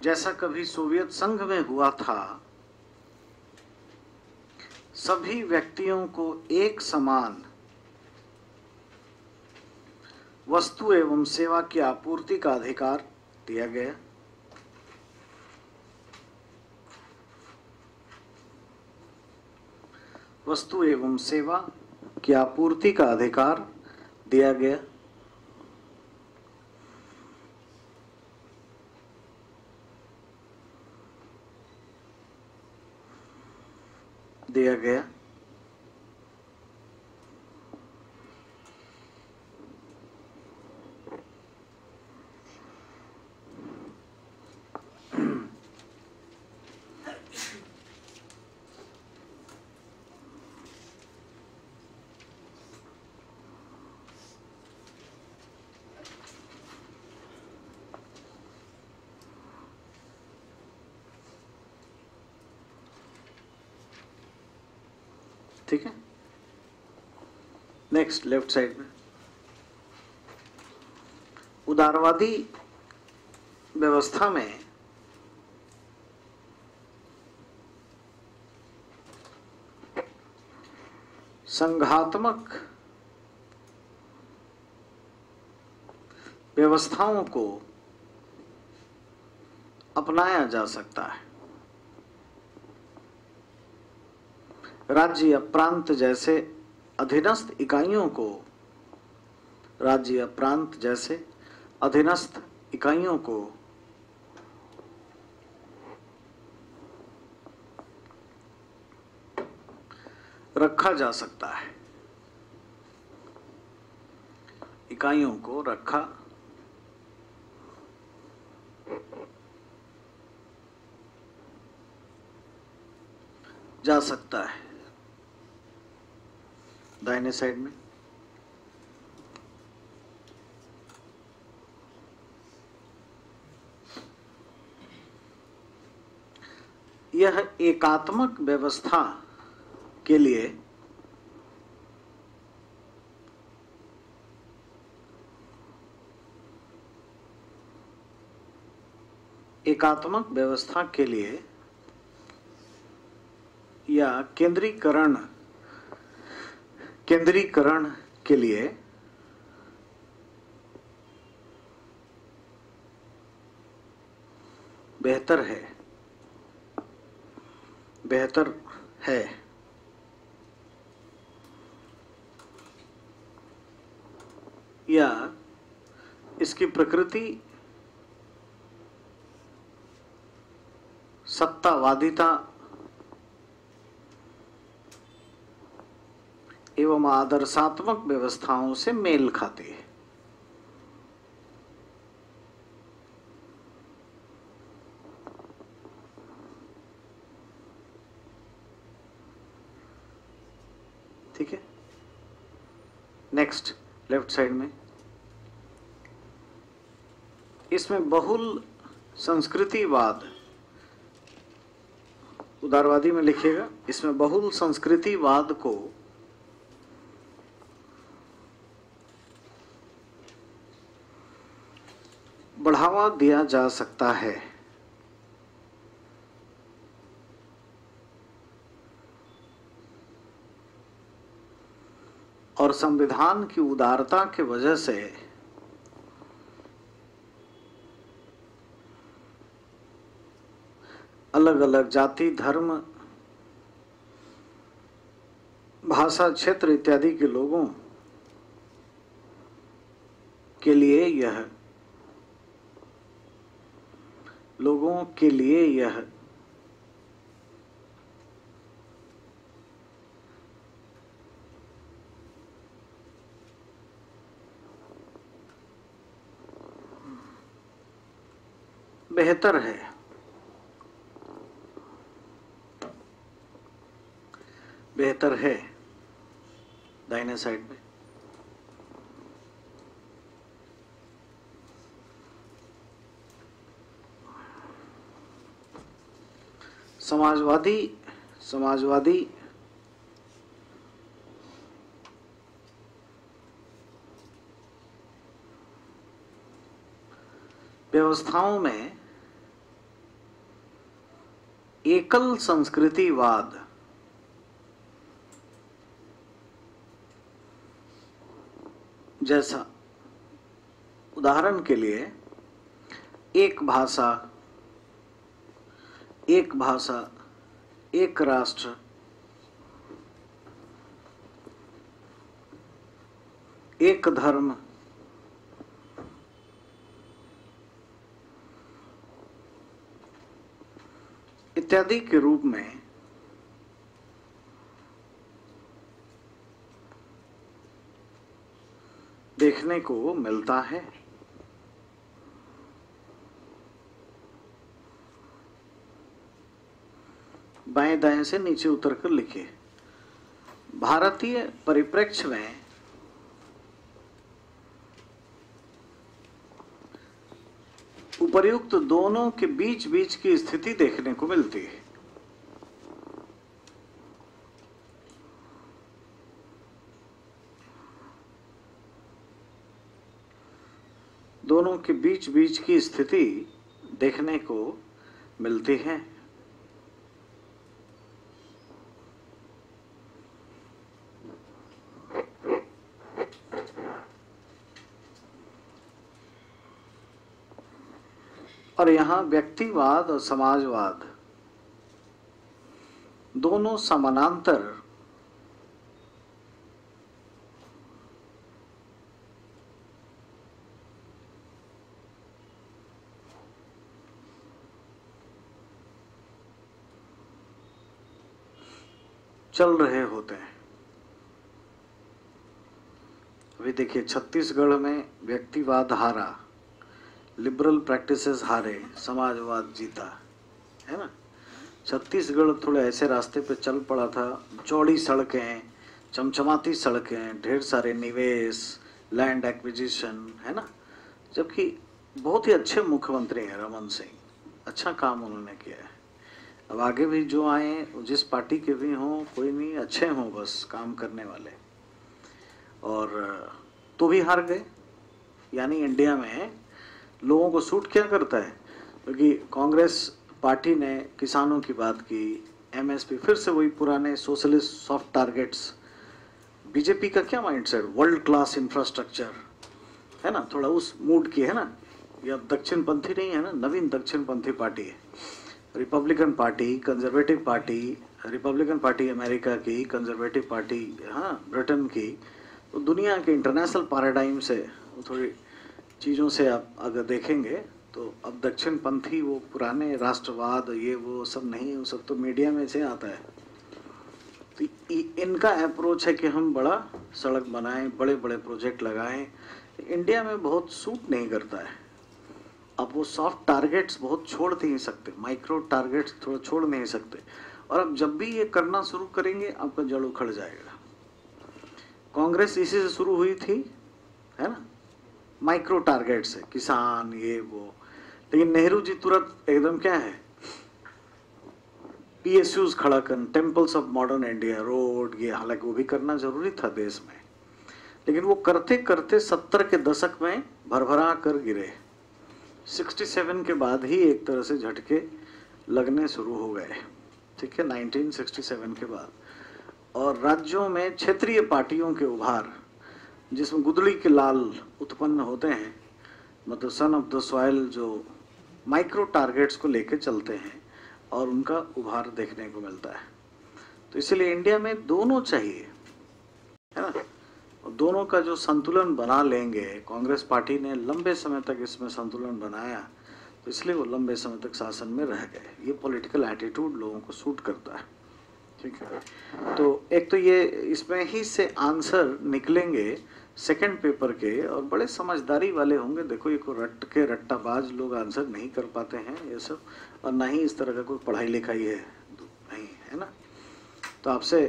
जैसा कभी सोवियत संघ में हुआ था, सभी व्यक्तियों को एक समान वस्तु एवं सेवा की आपूर्ति का अधिकार दिया गया। वस्तु एवं सेवा की आपूर्ति का अधिकार दिया गया। दिया गया। ठीक है। नेक्स्ट लेफ्ट साइड में उदारवादी व्यवस्था में संघात्मक व्यवस्थाओं को अपनाया जा सकता है। राज्य या प्रांत जैसे अधीनस्थ इकाइयों को राज्य या प्रांत जैसे अधीनस्थ इकाइयों को रखा जा सकता है। इकाइयों को रखा जा सकता है। दाहिने साइड में यह एकात्मक व्यवस्था के लिए या केंद्रीकरण के लिए बेहतर है या इसकी प्रकृति सत्तावादिता एवं आदर्शात्मक व्यवस्थाओं से मेल खाती है। ठीक है। नेक्स्ट लेफ्ट साइड में इसमें बहुल संस्कृतिवाद, उदारवादी में लिखिएगा, इसमें बहुल संस्कृतिवाद को बढ़ावा दिया जा सकता है। और संविधान की उदारता की वजह से अलग अलग जाति, धर्म, भाषा, क्षेत्र इत्यादि के लोगों के लिए यह बेहतर है। दाहिने साइड में समाजवादी व्यवस्थाओं में एकल संस्कृतिवाद, जैसा उदाहरण के लिए एक भाषा, एक राष्ट्र, एक धर्म, इत्यादि के रूप में देखने को मिलता है। बाएं दाएं से नीचे उतर कर लिखिए। भारतीय परिप्रेक्ष्य में उपर्युक्त दोनों के बीच बीच की स्थिति देखने को मिलती है। दोनों के बीच बीच की स्थिति देखने को मिलती है। और यहाँ व्यक्तिवाद और समाजवाद दोनों समानांतर चल रहे होते हैं। अभी देखिए, छत्तीसगढ़ में व्यक्तिवाद हारा, लिबरल प्रैक्टिसेस हारे, समाजवाद जीता, है ना। छत्तीसगढ़ थोड़े ऐसे रास्ते पे चल पड़ा था, चौड़ी सड़कें, चमचमाती सड़कें, ढेर सारे निवेश, लैंड एक्विजिशन, है ना। जबकि बहुत ही अच्छे मुख्यमंत्री हैं रमन सिंह, अच्छा काम उन्होंने किया है। अब आगे भी जो आए, जिस पार्टी के भी हों, कोई नहीं, अच्छे हों बस काम करने वाले, और तो भी हार गए। यानी इंडिया में लोगों को सूट क्या करता है, क्योंकि कांग्रेस पार्टी ने किसानों की बात की, एमएसपी, फिर से वही पुराने सोशलिस्ट सॉफ्ट टारगेट्स। बीजेपी का क्या माइंडसेट, वर्ल्ड क्लास इंफ्रास्ट्रक्चर, है ना, थोड़ा उस मूड की है ना। ये अब दक्षिण पंथी नहीं है ना, नवीन दक्षिण पंथी पार्टी है। Republican party, conservative party, Republican party America की, कंजर्वेटिव पार्टी हाँ ब्रिटेन की, तो दुनिया के इंटरनेशनल पैराडाइम से थोड़ी चीज़ों से आप अगर देखेंगे तो अब दक्षिण पंथी वो पुराने राष्ट्रवाद ये वो सब नहीं, वो सब तो मीडिया में से आता है। तो इनका अप्रोच है कि हम बड़ा सड़क बनाएं, बड़े बड़े प्रोजेक्ट लगाएं। इंडिया में बहुत सूट नहीं करता है। अब वो सॉफ्ट टारगेट्स बहुत छोड़ नहीं सकते, माइक्रो टारगेट्स थोड़ा छोड़ नहीं सकते, और अब जब भी ये करना शुरू करेंगे आपका जड़ उखड़ जाएगा। कांग्रेस इसी से शुरू हुई थी, है ना, माइक्रो टारगेट से, किसान ये वो। लेकिन नेहरू जी तुरंत एकदम क्या है, पीएसयूज खड़ा कर, temples of modern India, road, ये हालांकि वो भी करना जरूरी था देश में, लेकिन वो करते करते 70 के दशक में भरभरा कर गिरे। 67 के बाद ही एक तरह से झटके लगने शुरू हो गए, ठीक है, 1967 के बाद। और राज्यों में क्षेत्रीय पार्टियों के उभार, जिसमें गुदड़ी के लाल उत्पन्न होते हैं, मतलब सन ऑफ द सॉइल, जो माइक्रो टारगेट्स को लेकर चलते हैं, और उनका उभार देखने को मिलता है। तो इसलिए इंडिया में दोनों चाहिए, है ना, और दोनों का जो संतुलन बना लेंगे, कांग्रेस पार्टी ने लंबे समय तक इसमें संतुलन बनाया, तो इसलिए वो लंबे समय तक शासन में रह गए। ये पॉलिटिकल एटीट्यूड लोगों को सूट करता है, ठीक है। तो एक तो ये इसमें ही से आंसर निकलेंगे सेकंड पेपर के, और बड़े समझदारी वाले होंगे। देखो, ये को रट के रट्टाबाज लोग आंसर नहीं कर पाते हैं ये सब, और ना ही इस तरह का कोई पढ़ाई लिखाई है नहीं, है ना। तो आपसे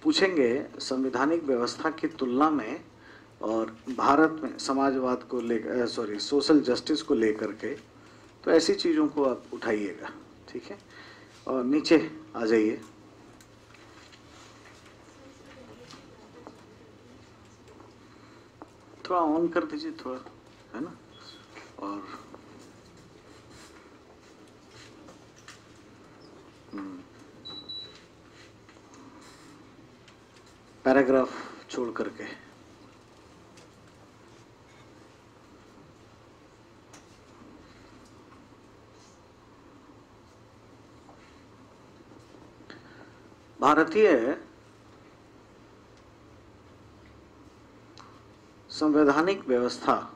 पूछेंगे संवैधानिक व्यवस्था की तुलना में और भारत में समाजवाद को लेकर, सॉरी सोशल जस्टिस को लेकर के, तो ऐसी चीज़ों को आप उठाइएगा, ठीक है। और नीचे आ जाइए। थोड़ा ऑन कर दीजिए थोड़ा, है ना। और पैराग्राफ छोड़ करके। भारतीय संवैधानिक व्यवस्था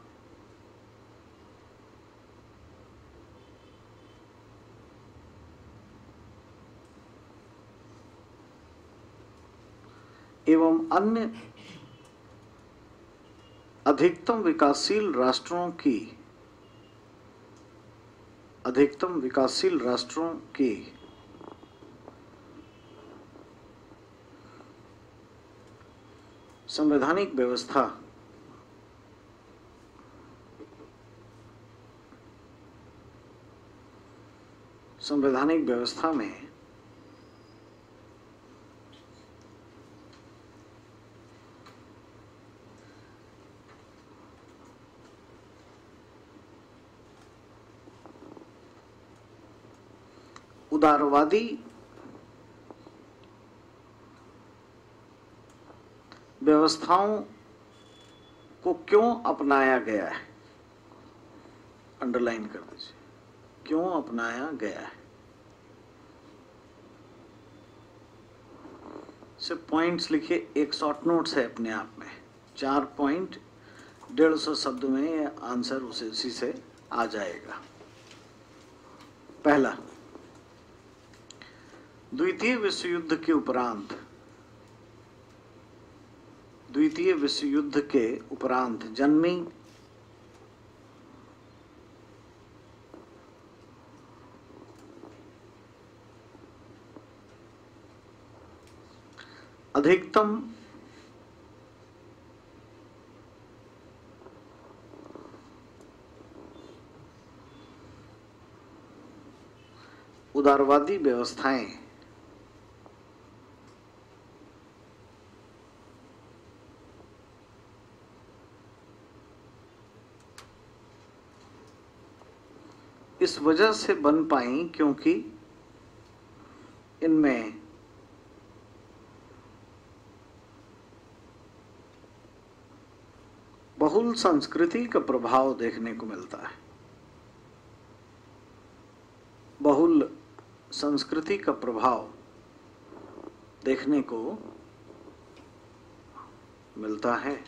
एवं अन्य अधिकतम विकासशील राष्ट्रों की संवैधानिक व्यवस्था में उदारवादी व्यवस्थाओं को क्यों अपनाया गया है, अंडरलाइन कर दीजिए, क्यों अपनाया गया है। सिर्फ पॉइंट्स लिखिए, एक शॉर्ट नोट्स है अपने आप में, 4 पॉइंट 150 शब्द में आंसर उसी से आ जाएगा। पहला, द्वितीय विश्व युद्ध के उपरांत जन्मी अधिकतम उदारवादी व्यवस्थाएं इस वजह से बन पाई क्योंकि इनमें बहुल संस्कृति का प्रभाव देखने को मिलता है। बहुल संस्कृति का प्रभाव देखने को मिलता है।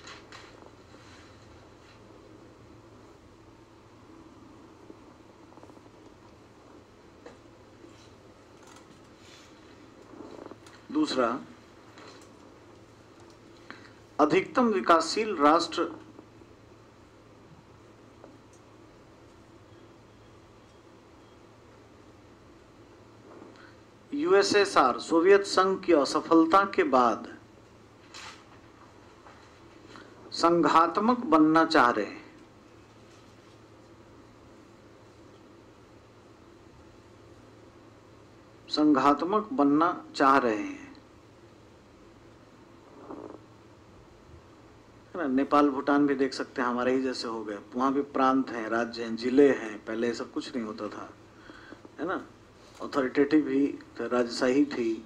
दूसरा, अधिकतम विकासशील राष्ट्र यूएसएसआर सोवियत संघ की असफलता के बाद संघात्मक बनना चाह रहे हैं। संघात्मक बनना चाह रहे हैं। नेपाल भूटान भी देख सकते हैं, हमारे ही जैसे हो गए। वहां भी प्रांत हैं, राज्य हैं, जिले हैं। पहले सब कुछ नहीं होता था, है ना। अथॉरिटेटिव ही राजशाही थी,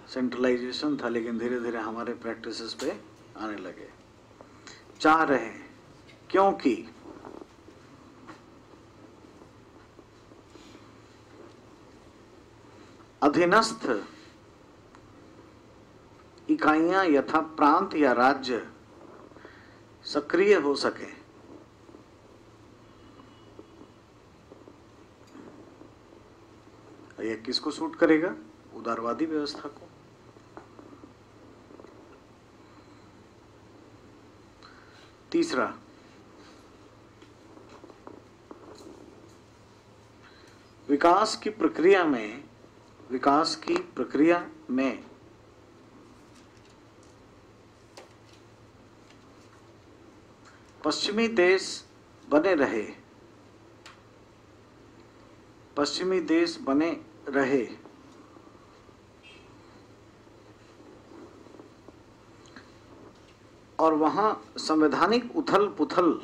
सेंट्रलाइजेशन था, लेकिन धीरे धीरे हमारे प्रैक्टिसेस पे आने लगे। चाह रहे हैं क्योंकि अधीनस्थ इकाइयां यथा प्रांत या राज्य सक्रिय हो सके। यह किसको सूट करेगा? उदारवादी व्यवस्था को। तीसरा, विकास की प्रक्रिया में पश्चिमी देश बने रहे और वहां संवैधानिक उथल पुथल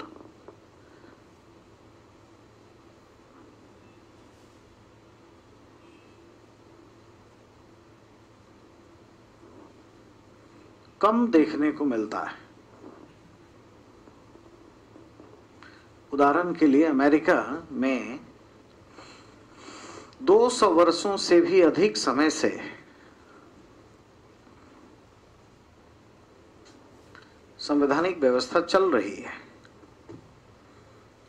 कम देखने को मिलता है। उदाहरण के लिए अमेरिका में 200 वर्षों से भी अधिक समय से संवैधानिक व्यवस्था चल रही है।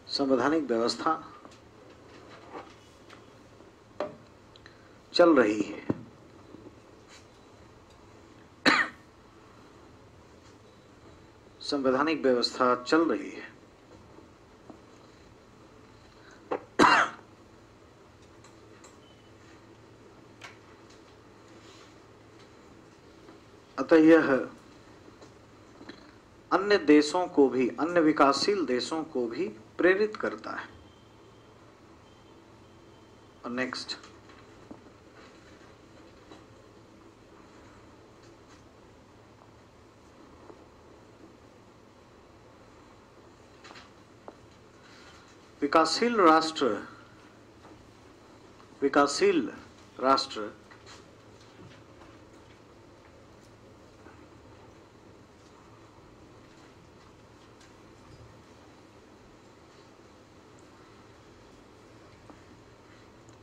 संवैधानिक व्यवस्था चल रही है। संवैधानिक व्यवस्था चल रही है। अतः यह अन्य देशों को भी, अन्य विकासशील देशों को भी प्रेरित करता है। और नेक्स्ट, विकासशील राष्ट्र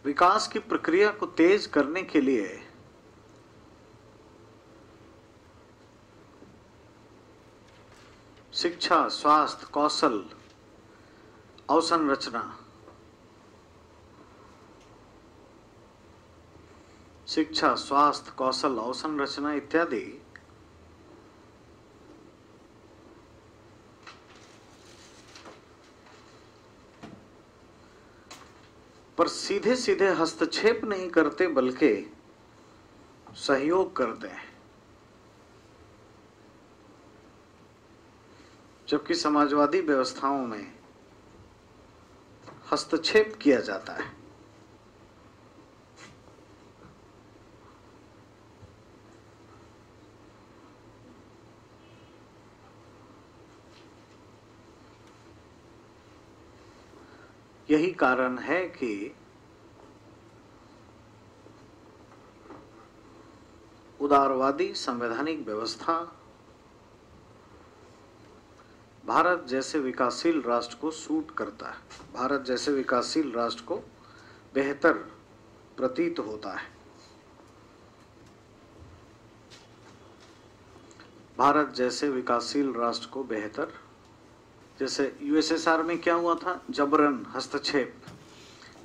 विकास की प्रक्रिया को तेज करने के लिए शिक्षा, स्वास्थ्य, कौशल, अवसंरचना, शिक्षा, स्वास्थ्य, कौशल, अवसंरचना इत्यादि पर सीधे सीधे हस्तक्षेप नहीं करते बल्कि सहयोग करते हैं। जबकि समाजवादी व्यवस्थाओं में हस्तक्षेप किया जाता है। यही कारण है कि उदारवादी संवैधानिक व्यवस्था भारत जैसे विकासशील राष्ट्र को सूट करता है। भारत जैसे विकासशील राष्ट्र को बेहतर प्रतीत होता है। भारत जैसे विकासशील राष्ट्र को बेहतर, जैसे यूएसएसआर में क्या हुआ था, जबरन हस्तक्षेप,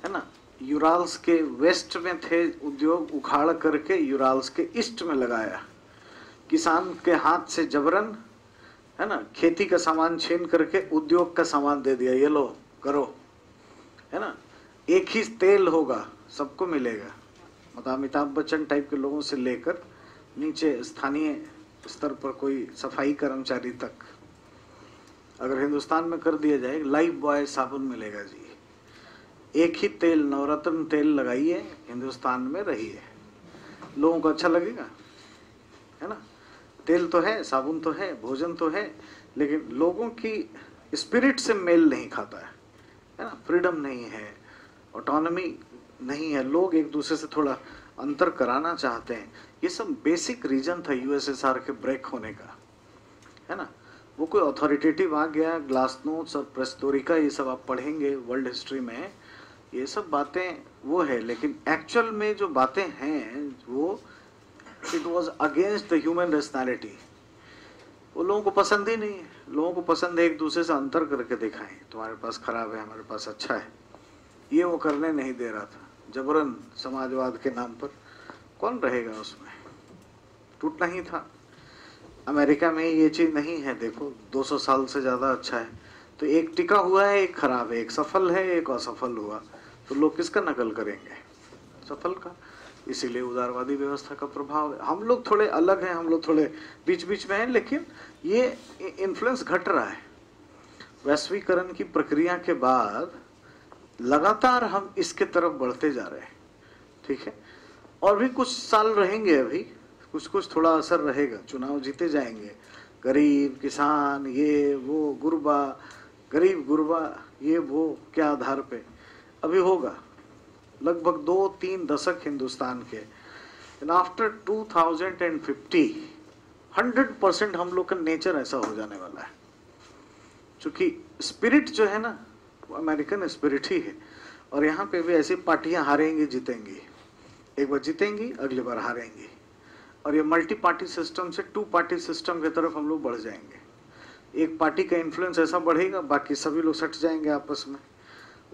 है ना। यूराल्स के वेस्ट में थे उद्योग, उखाड़ करके यूराल्स के ईस्ट में लगाया। किसान के हाथ से जबरन, है ना, खेती का सामान छीन करके उद्योग का सामान दे दिया, ये लो करो, है ना। एक ही तेल होगा, सबको मिलेगा। मतलब अमिताभ बच्चन टाइप के लोगों से लेकर नीचे स्थानीय स्तर पर कोई सफाई कर्मचारी तक, अगर हिंदुस्तान में कर दिया जाए, लाइफ बॉय साबुन मिलेगा जी। एक ही तेल, नवरत्न तेल लगाइए, हिंदुस्तान में रहिए, लोगों को अच्छा लगेगा, है ना। तेल तो है, साबुन तो है, भोजन तो है, लेकिन लोगों की स्पिरिट से मेल नहीं खाता है ना। फ्रीडम नहीं है, ऑटोनॉमी नहीं है, लोग एक दूसरे से थोड़ा अंतर कराना चाहते हैं। ये सब बेसिक रीजन था यूएसएसआर के ब्रेक होने का, है ना। वो कोई अथॉरिटेटिव आ गया, ग्लास नोट्स और प्रेस्टोरिका, ये सब आप पढ़ेंगे वर्ल्ड हिस्ट्री में, ये सब बातें वो है, लेकिन एक्चुअल में जो बातें हैं वो it was against the human rationality. वो लोगों को पसंद ही नहीं है। लोगों को पसंद है एक दूसरे से अंतर करके दिखाएं, तुम्हारे पास खराब है, हमारे पास अच्छा है। ये वो करने नहीं दे रहा था, जबरन समाजवाद के नाम पर। कौन रहेगा उसमें, टूटना ही था। अमेरिका में ये चीज नहीं है, देखो 200 साल से ज्यादा अच्छा है, तो एक टिका हुआ है, एक खराब है, एक सफल है, एक असफल हुआ, तो लोग किसका नकल करेंगे, सफल का। इसीलिए उदारवादी व्यवस्था का प्रभाव है। हम लोग थोड़े अलग हैं, हम लोग थोड़े बीच बीच में हैं, लेकिन ये इन्फ्लुएंस घट रहा है। वैश्वीकरण की प्रक्रिया के बाद लगातार हम इसके तरफ बढ़ते जा रहे हैं, ठीक है। और भी कुछ साल रहेंगे, अभी कुछ कुछ थोड़ा असर रहेगा, चुनाव जीते जाएंगे। गरीब, किसान, ये वो, गुरबा, गरीब गुरबा, ये वो, क्या आधार पे अभी होगा। लगभग 2-3 दशक हिंदुस्तान के, आफ्टर 2050 100% हम लोग का नेचर ऐसा हो जाने वाला है, क्योंकि स्पिरिट जो है ना वो अमेरिकन स्पिरिट ही है। और यहाँ पे भी ऐसी पार्टियां हारेंगी जीतेंगी, एक बार जीतेंगी अगली बार हारेंगी, और ये मल्टी पार्टी सिस्टम से 2 पार्टी सिस्टम की तरफ हम लोग बढ़ जाएंगे। एक पार्टी का इन्फ्लुएंस ऐसा बढ़ेगा, बाकी सभी लोग सट जाएंगे आपस में,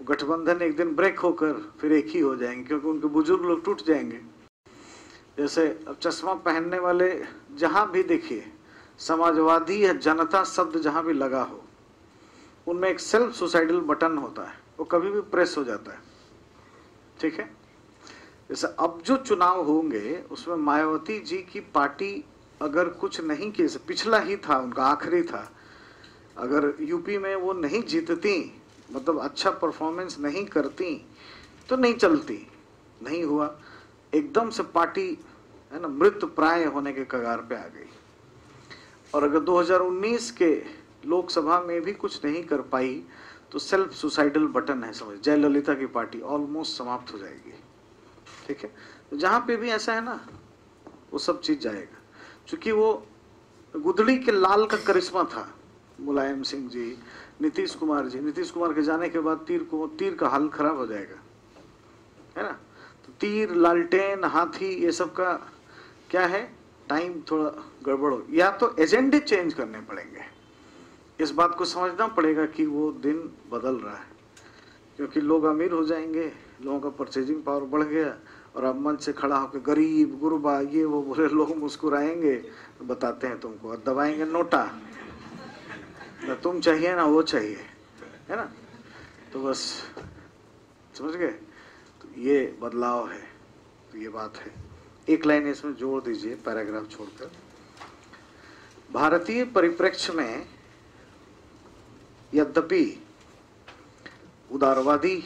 गठबंधन एक दिन ब्रेक होकर फिर एक ही हो जाएंगे, क्योंकि उनके बुजुर्ग लोग टूट जाएंगे। जैसे अब चश्मा पहनने वाले जहां भी देखिए, समाजवादी या जनता शब्द जहां भी लगा हो, उनमें एक सेल्फ सुसाइडल बटन होता है, वो कभी भी प्रेस हो जाता है। ठीक है, जैसे अब जो चुनाव होंगे उसमें मायावती जी की पार्टी अगर कुछ नहीं की, पिछला ही था उनका आखिरी था, अगर यूपी में वो नहीं जीतती, मतलब अच्छा परफॉर्मेंस नहीं करती, तो नहीं चलती, नहीं हुआ, एकदम से पार्टी है ना मृत प्राय होने के कगार पे आ गई। और अगर 2019 के लोकसभा में भी कुछ नहीं कर पाई तो सेल्फ सुसाइडल बटन है, समझ, जयललिता की पार्टी ऑलमोस्ट समाप्त हो जाएगी। ठीक है, तो जहां पे भी ऐसा है ना वो सब चीज जाएगा, क्योंकि वो गुदड़ी के लाल का करिश्मा था, मुलायम सिंह जी, नीतीश कुमार जी। नीतीश कुमार के जाने के बाद तीर का हाल खराब हो जाएगा, है ना। तो तीर, लालटेन, हाथी, ये सब का क्या है, टाइम थोड़ा गड़बड़ हो, या तो एजेंडे चेंज करने पड़ेंगे। इस बात को समझना पड़ेगा कि वो दिन बदल रहा है, क्योंकि लोग अमीर हो जाएंगे, लोगों का परचेजिंग पावर बढ़ गया, और अब मंच से खड़ा होकर गरीब गुरबा ये वो बोले, लोग मुस्कुराएंगे, तो बताते हैं तुमको, और दबाएंगे नोटा, ना तुम चाहिए ना वो चाहिए, है ना। तो बस समझ गए, तो ये बदलाव है, तो ये बात है। एक लाइन इसमें जोड़ दीजिए पैराग्राफ छोड़कर। भारतीय परिप्रेक्ष्य में यद्यपि उदारवादी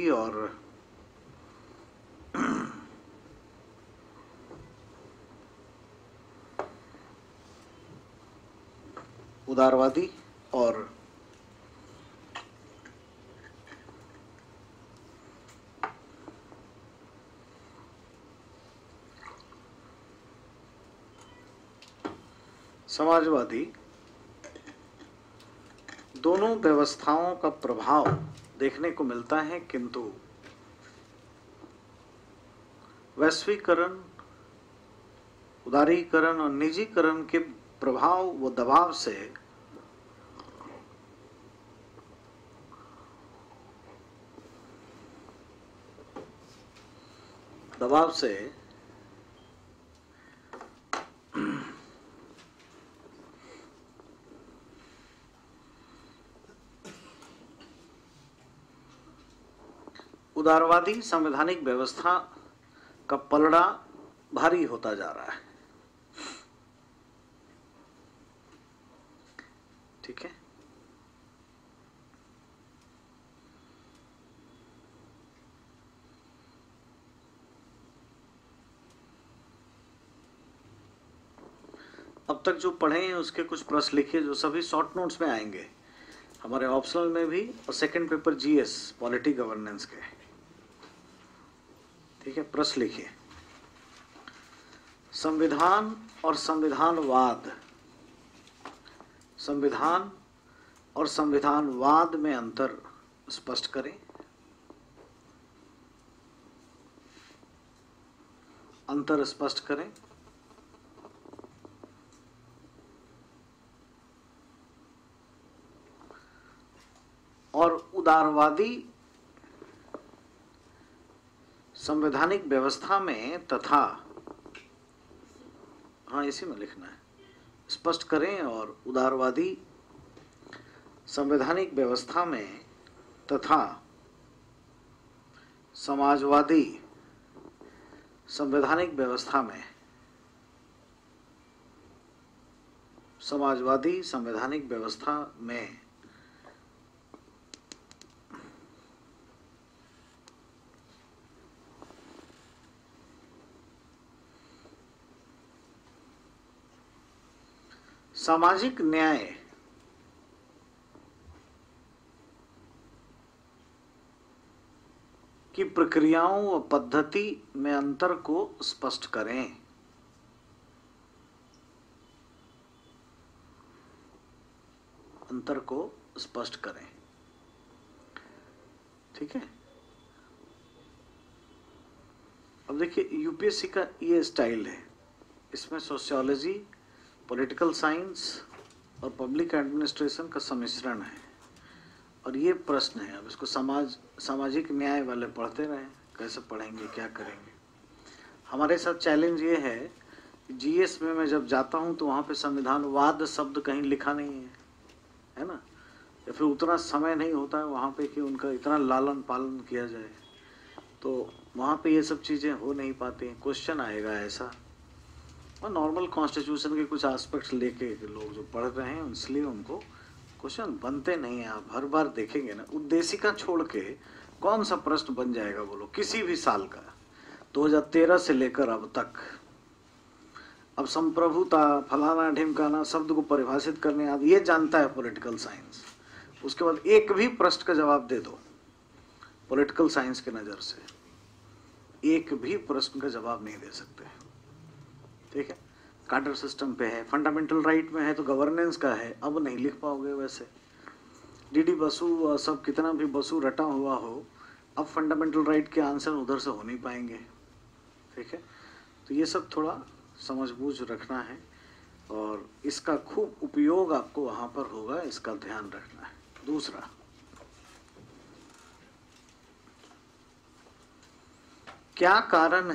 और समाजवादी दोनों व्यवस्थाओं का प्रभाव देखने को मिलता है, किंतु वैश्वीकरण, उदारीकरण और निजीकरण के प्रभाव व दबाव से उदारवादी संवैधानिक व्यवस्था का पलड़ा भारी होता जा रहा है। ठीक है, अब तक जो पढ़े हैं उसके कुछ प्रश्न लिखिए, जो सभी शॉर्ट नोट्स में आएंगे, हमारे ऑप्शनल में भी, और second paper GS polity governance के। ठीक है, प्रश्न लिखिए। संविधान और संविधानवाद, संविधान और संविधानवाद में अंतर स्पष्ट करें। अंतर स्पष्ट करें। और उदारवादी संवैधानिक व्यवस्था में तथा, हाँ इसी में लिखना है, स्पष्ट करें। और उदारवादी संवैधानिक व्यवस्था में तथा समाजवादी संवैधानिक व्यवस्था में, समाजवादी संवैधानिक व्यवस्था में सामाजिक न्याय की प्रक्रियाओं व पद्धति में अंतर को स्पष्ट करें। अंतर को स्पष्ट करें, ठीक है। अब देखिए यूपीएससी का ये स्टाइल है, इसमें सोशियोलॉजी, पॉलिटिकल साइंस और पब्लिक एडमिनिस्ट्रेशन का सम्मिश्रण है। और ये प्रश्न है, अब इसको सामाजिक न्याय वाले पढ़ते रहें, कैसे पढ़ेंगे, क्या करेंगे। हमारे साथ चैलेंज ये है कि जीएस में मैं जब जाता हूँ तो वहाँ पे संविधानवाद शब्द कहीं लिखा नहीं है ना, या फिर उतना समय नहीं होता है वहाँ पे कि उनका इतना लालन पालन किया जाए, तो वहाँ पे ये सब चीज़ें हो नहीं पाती हैं। क्वेश्चन आएगा ऐसा, और नॉर्मल कॉन्स्टिट्यूशन के कुछ एस्पेक्ट्स लेके लोग जो पढ़ रहे हैं इसलिए उनको क्वेश्चन बनते नहीं हैं। आप हर बार देखेंगे ना, उद्देशिका छोड़ के कौन सा प्रश्न बन जाएगा बोलो, किसी भी साल का 2013 से लेकर अब तक। अब संप्रभुता, फलाना ढिमकाना शब्द को परिभाषित करने आदि ये जानता है पॉलिटिकल साइंस, उसके बाद एक भी प्रश्न का जवाब दे दो पॉलिटिकल साइंस के नज़र से, एक भी प्रश्न का जवाब नहीं दे सकते, ठीक है। कार्टर सिस्टम पे है, फंडामेंटल राइट में है तो गवर्नेंस का है, अब नहीं लिख पाओगे। वैसे डीडी बसु सब कितना भी बसु रटा हुआ हो, अब फंडामेंटल राइट के आंसर उधर से हो नहीं पाएंगे, ठीक है। तो ये सब थोड़ा समझबूझ रखना है और इसका खूब उपयोग आपको वहाँ पर होगा, इसका ध्यान रखना है। दूसरा, क्या कारण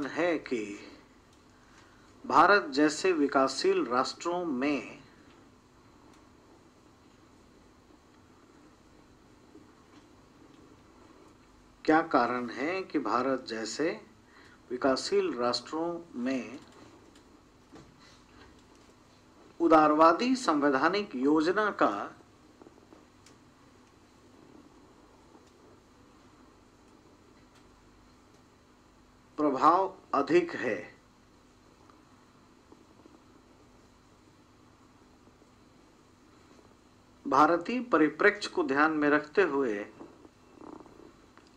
है कि भारत जैसे विकासशील राष्ट्रों में क्या कारण है कि भारत जैसे विकासशील राष्ट्रों में उदारवादी संवैधानिक योजना का प्रभाव अधिक है? भारतीय परिप्रेक्ष्य को ध्यान में रखते हुए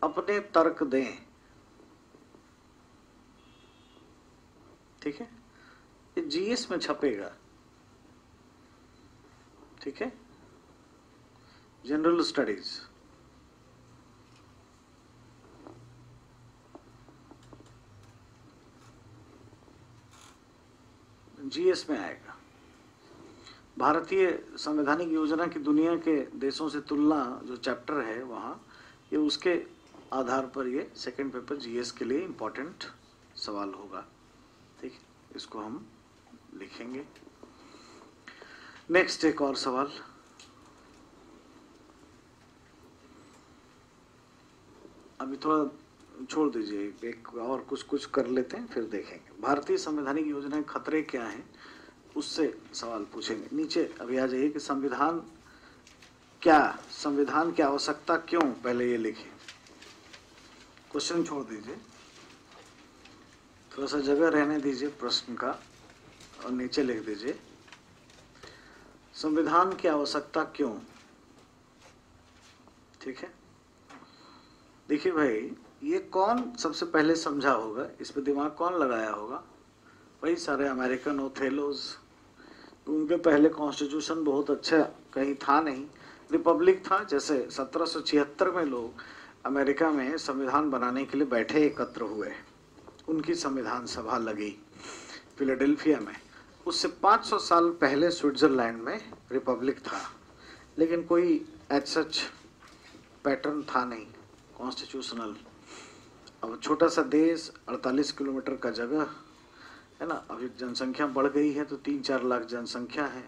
अपने तर्क दें, ठीक है। ये जीएस में छपेगा, ठीक है, जनरल स्टडीज। जीएस में आएगा। भारतीय संवैधानिक योजना की दुनिया के देशों से तुलना जो चैप्टर है वहाँ, ये उसके आधार पर ये सेकंड पेपर जीएस के लिए इम्पोर्टेंट सवाल होगा, ठीक है। इसको हम लिखेंगे। नेक्स्ट एक और सवाल, अभी थोड़ा छोड़ दीजिए, एक और कुछ कर लेते हैं फिर देखेंगे। भारतीय संवैधानिक योजना के खतरे क्या हैं, उससे सवाल पूछेंगे। नीचे अभी आ जाइए कि संविधान की आवश्यकता क्यों, पहले ये लिखिए। क्वेश्चन छोड़ दीजिए, थोड़ा सा जगह रहने दीजिए प्रश्न का, और नीचे लिख दीजिए संविधान की आवश्यकता क्यों, ठीक है। देखिए भाई, ये कौन सबसे पहले समझा होगा, इस पे दिमाग कौन लगाया होगा? वही सारे अमेरिकन ओथेलोज। उनके पहले कॉन्स्टिट्यूशन बहुत अच्छा कहीं था नहीं, रिपब्लिक था। जैसे 1776 में लोग अमेरिका में संविधान बनाने के लिए बैठे, एकत्र हुए, उनकी संविधान सभा लगी फिलाडेल्फिया में। उससे 500 साल पहले स्विट्जरलैंड में रिपब्लिक था, लेकिन कोई एज सच पैटर्न था नहीं कॉन्स्टिट्यूशनल। अब छोटा सा देश, 48 किलोमीटर का जगह है ना, अभी जनसंख्या बढ़ गई है तो 3-4 लाख जनसंख्या है।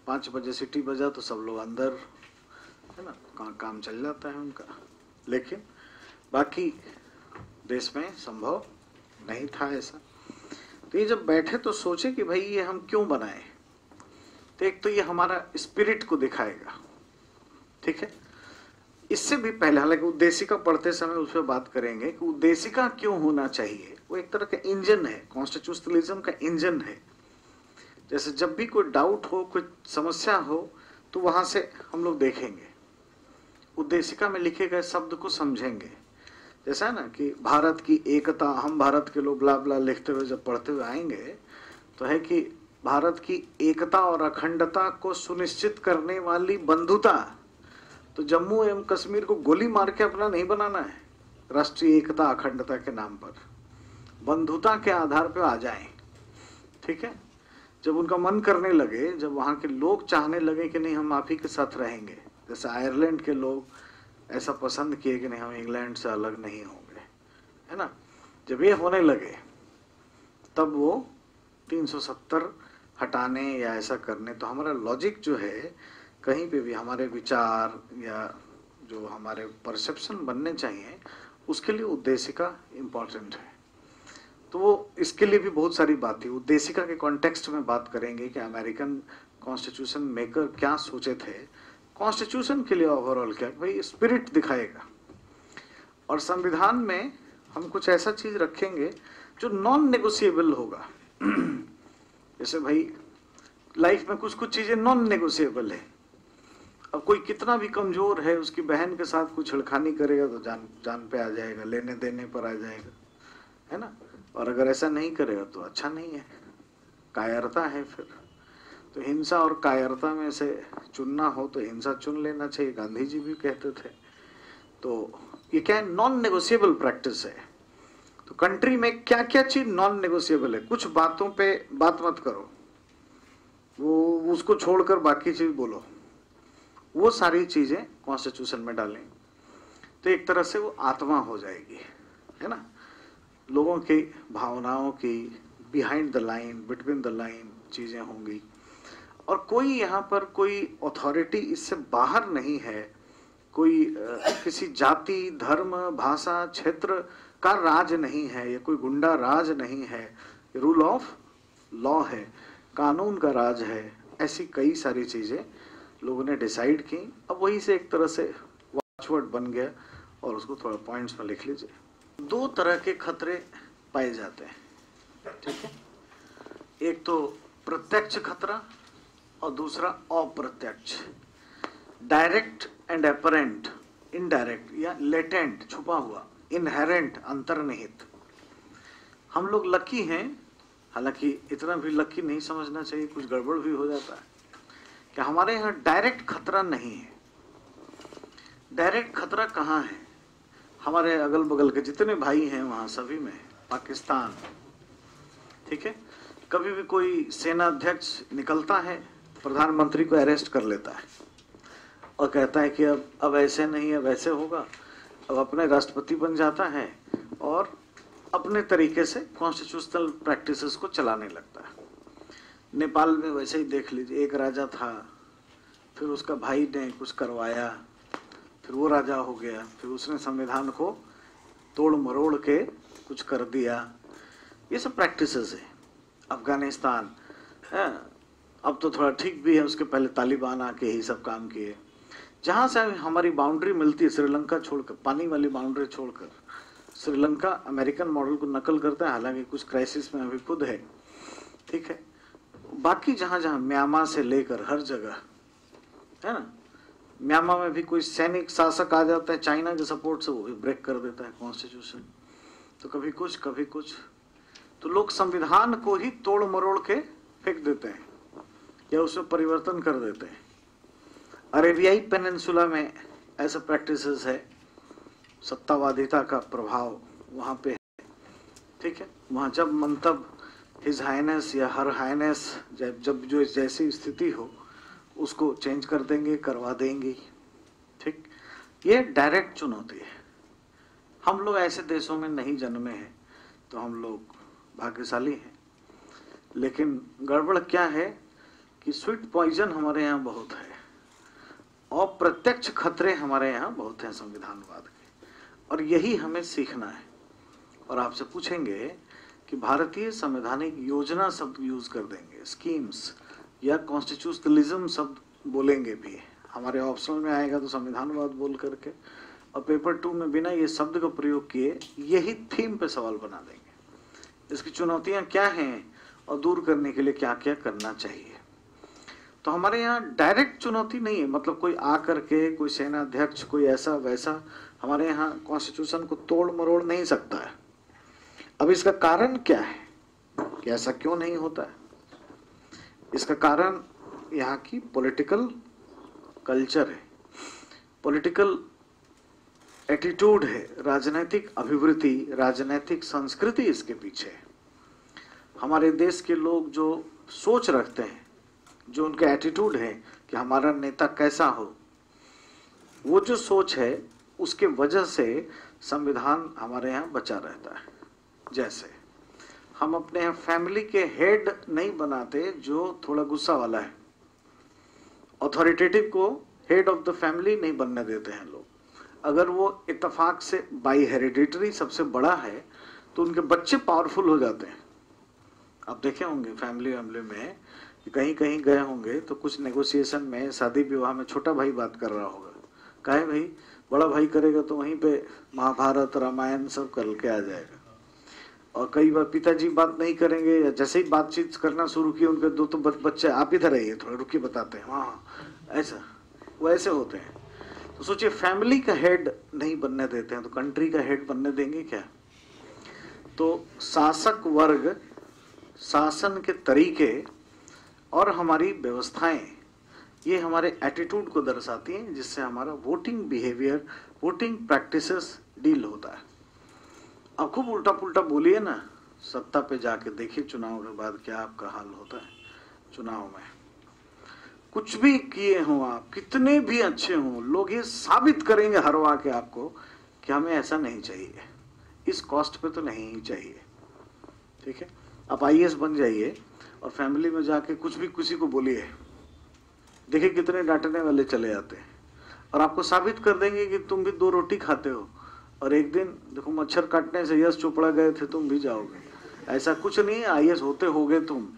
5 बजे सिटी बजा तो सब लोग अंदर, है ना, काम चल जाता है उनका। लेकिन बाकी देश में संभव नहीं था ऐसा। तो ये जब बैठे तो सोचे कि भाई ये हम क्यों बनाए। तो एक तो ये हमारा स्पिरिट को दिखाएगा, ठीक है। इससे भी पहले, हालांकि उद्देशिका पढ़ते समय उस पर बात करेंगे कि उद्देशिका क्यों होना चाहिए। वो एक तरह का इंजन है, कॉन्स्टिट्यूशनलिज्म का इंजन है। जैसे जब भी कोई डाउट हो, कोई समस्या हो, तो वहां से हम लोग देखेंगे उद्देशिका में लिखे गए शब्द को समझेंगे। जैसा है ना कि भारत की एकता, हम भारत के लोग ब्ला ब्ला लिखते हुए जब पढ़ते हुए आएंगे तो है कि भारत की एकता और अखंडता को सुनिश्चित करने वाली बंधुता। तो जम्मू एवं कश्मीर को गोली मार के अपना नहीं बनाना है। राष्ट्रीय एकता अखंडता के नाम पर बंधुता के आधार पर आ जाएं, ठीक है। जब उनका मन करने लगे, जब वहाँ के लोग चाहने लगे कि नहीं हम आप ही के साथ रहेंगे, जैसे आयरलैंड के लोग ऐसा पसंद किए कि नहीं हम इंग्लैंड से अलग नहीं होंगे, है ना। जब ये होने लगे तब वो 370 हटाने या ऐसा करने, तो हमारा लॉजिक जो है कहीं पे भी हमारे विचार या जो हमारे परसेप्शन बनने चाहिए उसके लिए उद्देशिका इम्पोर्टेंट है। तो वो इसके लिए भी बहुत सारी बातें उद्देशिका के कॉन्टेक्स्ट में बात करेंगे कि अमेरिकन कॉन्स्टिट्यूशन मेकर क्या सोचे थे, कॉन्स्टिट्यूशन के लिए ओवरऑल क्या भाई स्पिरिट दिखाएगा। और संविधान में हम कुछ ऐसा चीज रखेंगे जो नॉन नेगोशिएबल होगा। जैसे भाई लाइफ में कुछ कुछ चीजें नॉन नेगोशिएबल है। अब कोई कितना भी कमजोर है, उसकी बहन के साथ कुछ छेड़खानी करेगा तो जान पे आ जाएगा, लेने देने पर आ जाएगा, है ना। और अगर ऐसा नहीं करेगा तो अच्छा नहीं है, कायरता है। फिर तो हिंसा और कायरता में से चुनना हो तो हिंसा चुन लेना चाहिए, गांधी जी भी कहते थे। तो ये क्या है, नॉन नेगोशिएबल प्रैक्टिस है। तो कंट्री में क्या क्या चीज नॉन नेगोशिएबल है, कुछ बातों पे बात मत करो, वो उसको छोड़कर बाकी चीज बोलो, वो सारी चीजें कॉन्स्टिट्यूशन में डालें तो एक तरह से वो आत्मा हो जाएगी, है ना। लोगों की भावनाओं की behind the line, between the line चीजें होंगी। और कोई यहाँ पर कोई अथॉरिटी इससे बाहर नहीं है, कोई किसी जाति, धर्म, भाषा, क्षेत्र का राज नहीं है, ये कोई गुंडा राज नहीं है, रूल ऑफ लॉ है, कानून का राज है। ऐसी कई सारी चीजें लोगों ने डिसाइड की। अब वही से एक तरह से वॉचवर्ड बन गया और उसको थोड़ा पॉइंट्स में लिख लीजिए। दो तरह के खतरे पाए जाते हैं, ठीक है। एक तो प्रत्यक्ष खतरा और दूसरा अप्रत्यक्ष, डायरेक्ट एंड अपरेंट, इनडायरेक्ट या लेटेंट, छुपा हुआ, इनहेरेंट, अंतर्निहित। हम लोग लकी हैं, हालांकि इतना भी लकी नहीं समझना चाहिए, कुछ गड़बड़ भी हो जाता है कि हमारे यहाँ डायरेक्ट खतरा नहीं है। डायरेक्ट खतरा कहाँ है, हमारे अगल बगल के जितने भाई हैं वहां सभी में, पाकिस्तान, ठीक है। कभी भी कोई सेना अध्यक्ष निकलता है, प्रधानमंत्री को अरेस्ट कर लेता है और कहता है कि अब ऐसे नहीं, अब ऐसे होगा, अब अपने राष्ट्रपति बन जाता है और अपने तरीके से कॉन्स्टिट्यूशनल प्रैक्टिसेस को चलाने लगता है। नेपाल में वैसे ही देख लीजिए, एक राजा था, फिर उसका भाई ने कुछ करवाया, फिर वो राजा हो गया, फिर उसने संविधान को तोड़ मरोड़ के कुछ कर दिया। ये सब प्रैक्टिसेस है। अफगानिस्तान है, अब तो थोड़ा ठीक भी है, उसके पहले तालिबान आके ही सब काम किए। जहाँ से हमारी बाउंड्री मिलती है, श्रीलंका छोड़कर, पानी वाली बाउंड्री छोड़कर, श्रीलंका अमेरिकन मॉडल को नकल करता है, हालांकि कुछ क्राइसिस में अभी खुद है, ठीक है। बाकी जहाँ जहाँ म्यांमार से लेकर हर जगह, है ना, म्यांमार में भी कोई सैनिक शासक आ जाता है चाइना के सपोर्ट से, वो भी ब्रेक कर देता है कॉन्स्टिट्यूशन। तो कभी कुछ, तो लोग संविधान को ही तोड़ मरोड़ के फेंक देते हैं या उसमें परिवर्तन कर देते हैं। अरेबियाई पेनिनसुला में ऐसा प्रैक्टिसेस है, सत्तावादिता का प्रभाव वहाँ पे है, ठीक है। वहाँ जब मन तब हिज हाइनेस या हर हाइनेस, जब जो जैसी स्थिति हो उसको चेंज कर देंगे, करवा देंगे, ठीक। ये डायरेक्ट चुनौती है। हम लोग ऐसे देशों में नहीं जन्मे हैं तो हम लोग भाग्यशाली हैं। लेकिन गड़बड़ क्या है कि स्वीट पॉइजन हमारे यहाँ बहुत है और प्रत्यक्ष खतरे हमारे यहाँ बहुत हैं संविधानवाद के, और यही हमें सीखना है। और आपसे पूछेंगे कि भारतीय संवैधानिक योजना शब्द यूज कर देंगे, स्कीम्स या कॉन्स्टिट्यूशनलिज्म शब्द बोलेंगे भी, हमारे ऑप्शनल में आएगा तो संविधानवाद बोल करके, और पेपर 2 में बिना ये शब्द का प्रयोग किए यही थीम पे सवाल बना देंगे। इसकी चुनौतियां क्या हैं और दूर करने के लिए क्या क्या करना चाहिए। तो हमारे यहाँ डायरेक्ट चुनौती नहीं है, मतलब कोई आ करके कोई सेना अध्यक्ष कोई ऐसा वैसा हमारे यहाँ कॉन्स्टिट्यूशन को तोड़ मरोड़ नहीं सकता है। अब इसका कारण क्या है कि ऐसा क्यों नहीं होता है? इसका कारण यहाँ की पॉलिटिकल कल्चर है, पॉलिटिकल एटीट्यूड है, राजनीतिक अभिवृत्ति, राजनीतिक संस्कृति इसके पीछे है। हमारे देश के लोग जो सोच रखते हैं, जो उनके एटीट्यूड है कि हमारा नेता कैसा हो, वो जो सोच है उसके वजह से संविधान हमारे यहाँ बचा रहता है। जैसे हम अपने यहाँ फैमिली के हेड नहीं बनाते जो थोड़ा गुस्सा वाला है, अथॉरिटेटिव को हेड ऑफ द फैमिली नहीं बनने देते हैं लोग। अगर वो इत्तेफाक से बाई हेरिडिटरी सबसे बड़ा है तो उनके बच्चे पावरफुल हो जाते हैं। आप देखे होंगे फैमिली में कहीं कहीं गए होंगे तो कुछ नेगोशिएशन में शादी विवाह में छोटा भाई बात कर रहा होगा, कहे भाई बड़ा भाई करेगा तो वहीं पे महाभारत रामायण सब करके आ जाएगा। और कई बार पिताजी बात नहीं करेंगे, या जैसे ही बातचीत करना शुरू की उनके दो तो बच्चे आप इधर आइए थोड़ा रुकिए बताते हैं, हाँ ऐसा वो ऐसे होते हैं। तो सोचिए फैमिली का हेड नहीं बनने देते हैं तो कंट्री का हेड बनने देंगे क्या? तो शासक वर्ग, शासन के तरीके और हमारी व्यवस्थाएं ये हमारे एटीट्यूड को दर्शाती हैं, जिससे हमारा voting behaviour, voting practices deal होता है। अब खूब उल्टा पुल्टा बोलिए ना, सत्ता पे जाके देखिए चुनाव के बाद क्या आपका हाल होता है। चुनाव में कुछ भी किए हों आप, कितने भी अच्छे हों, लोग ये साबित करेंगे हरवा के आपको कि हमें ऐसा नहीं चाहिए, इस कॉस्ट पे तो नहीं ही चाहिए। ठीक है, आप आईएएस बन जाइए और फैमिली में जाके कुछ भी किसी को बोलिए, देखिए कितने डांटने वाले चले आते हैं और आपको साबित कर देंगे कि तुम भी 2 रोटी खाते हो और एक दिन देखो मच्छर काटने से यश चोपड़ा गए थे, तुम भी जाओगे। ऐसा कुछ नहीं है, आईएएस होते होगे तुम,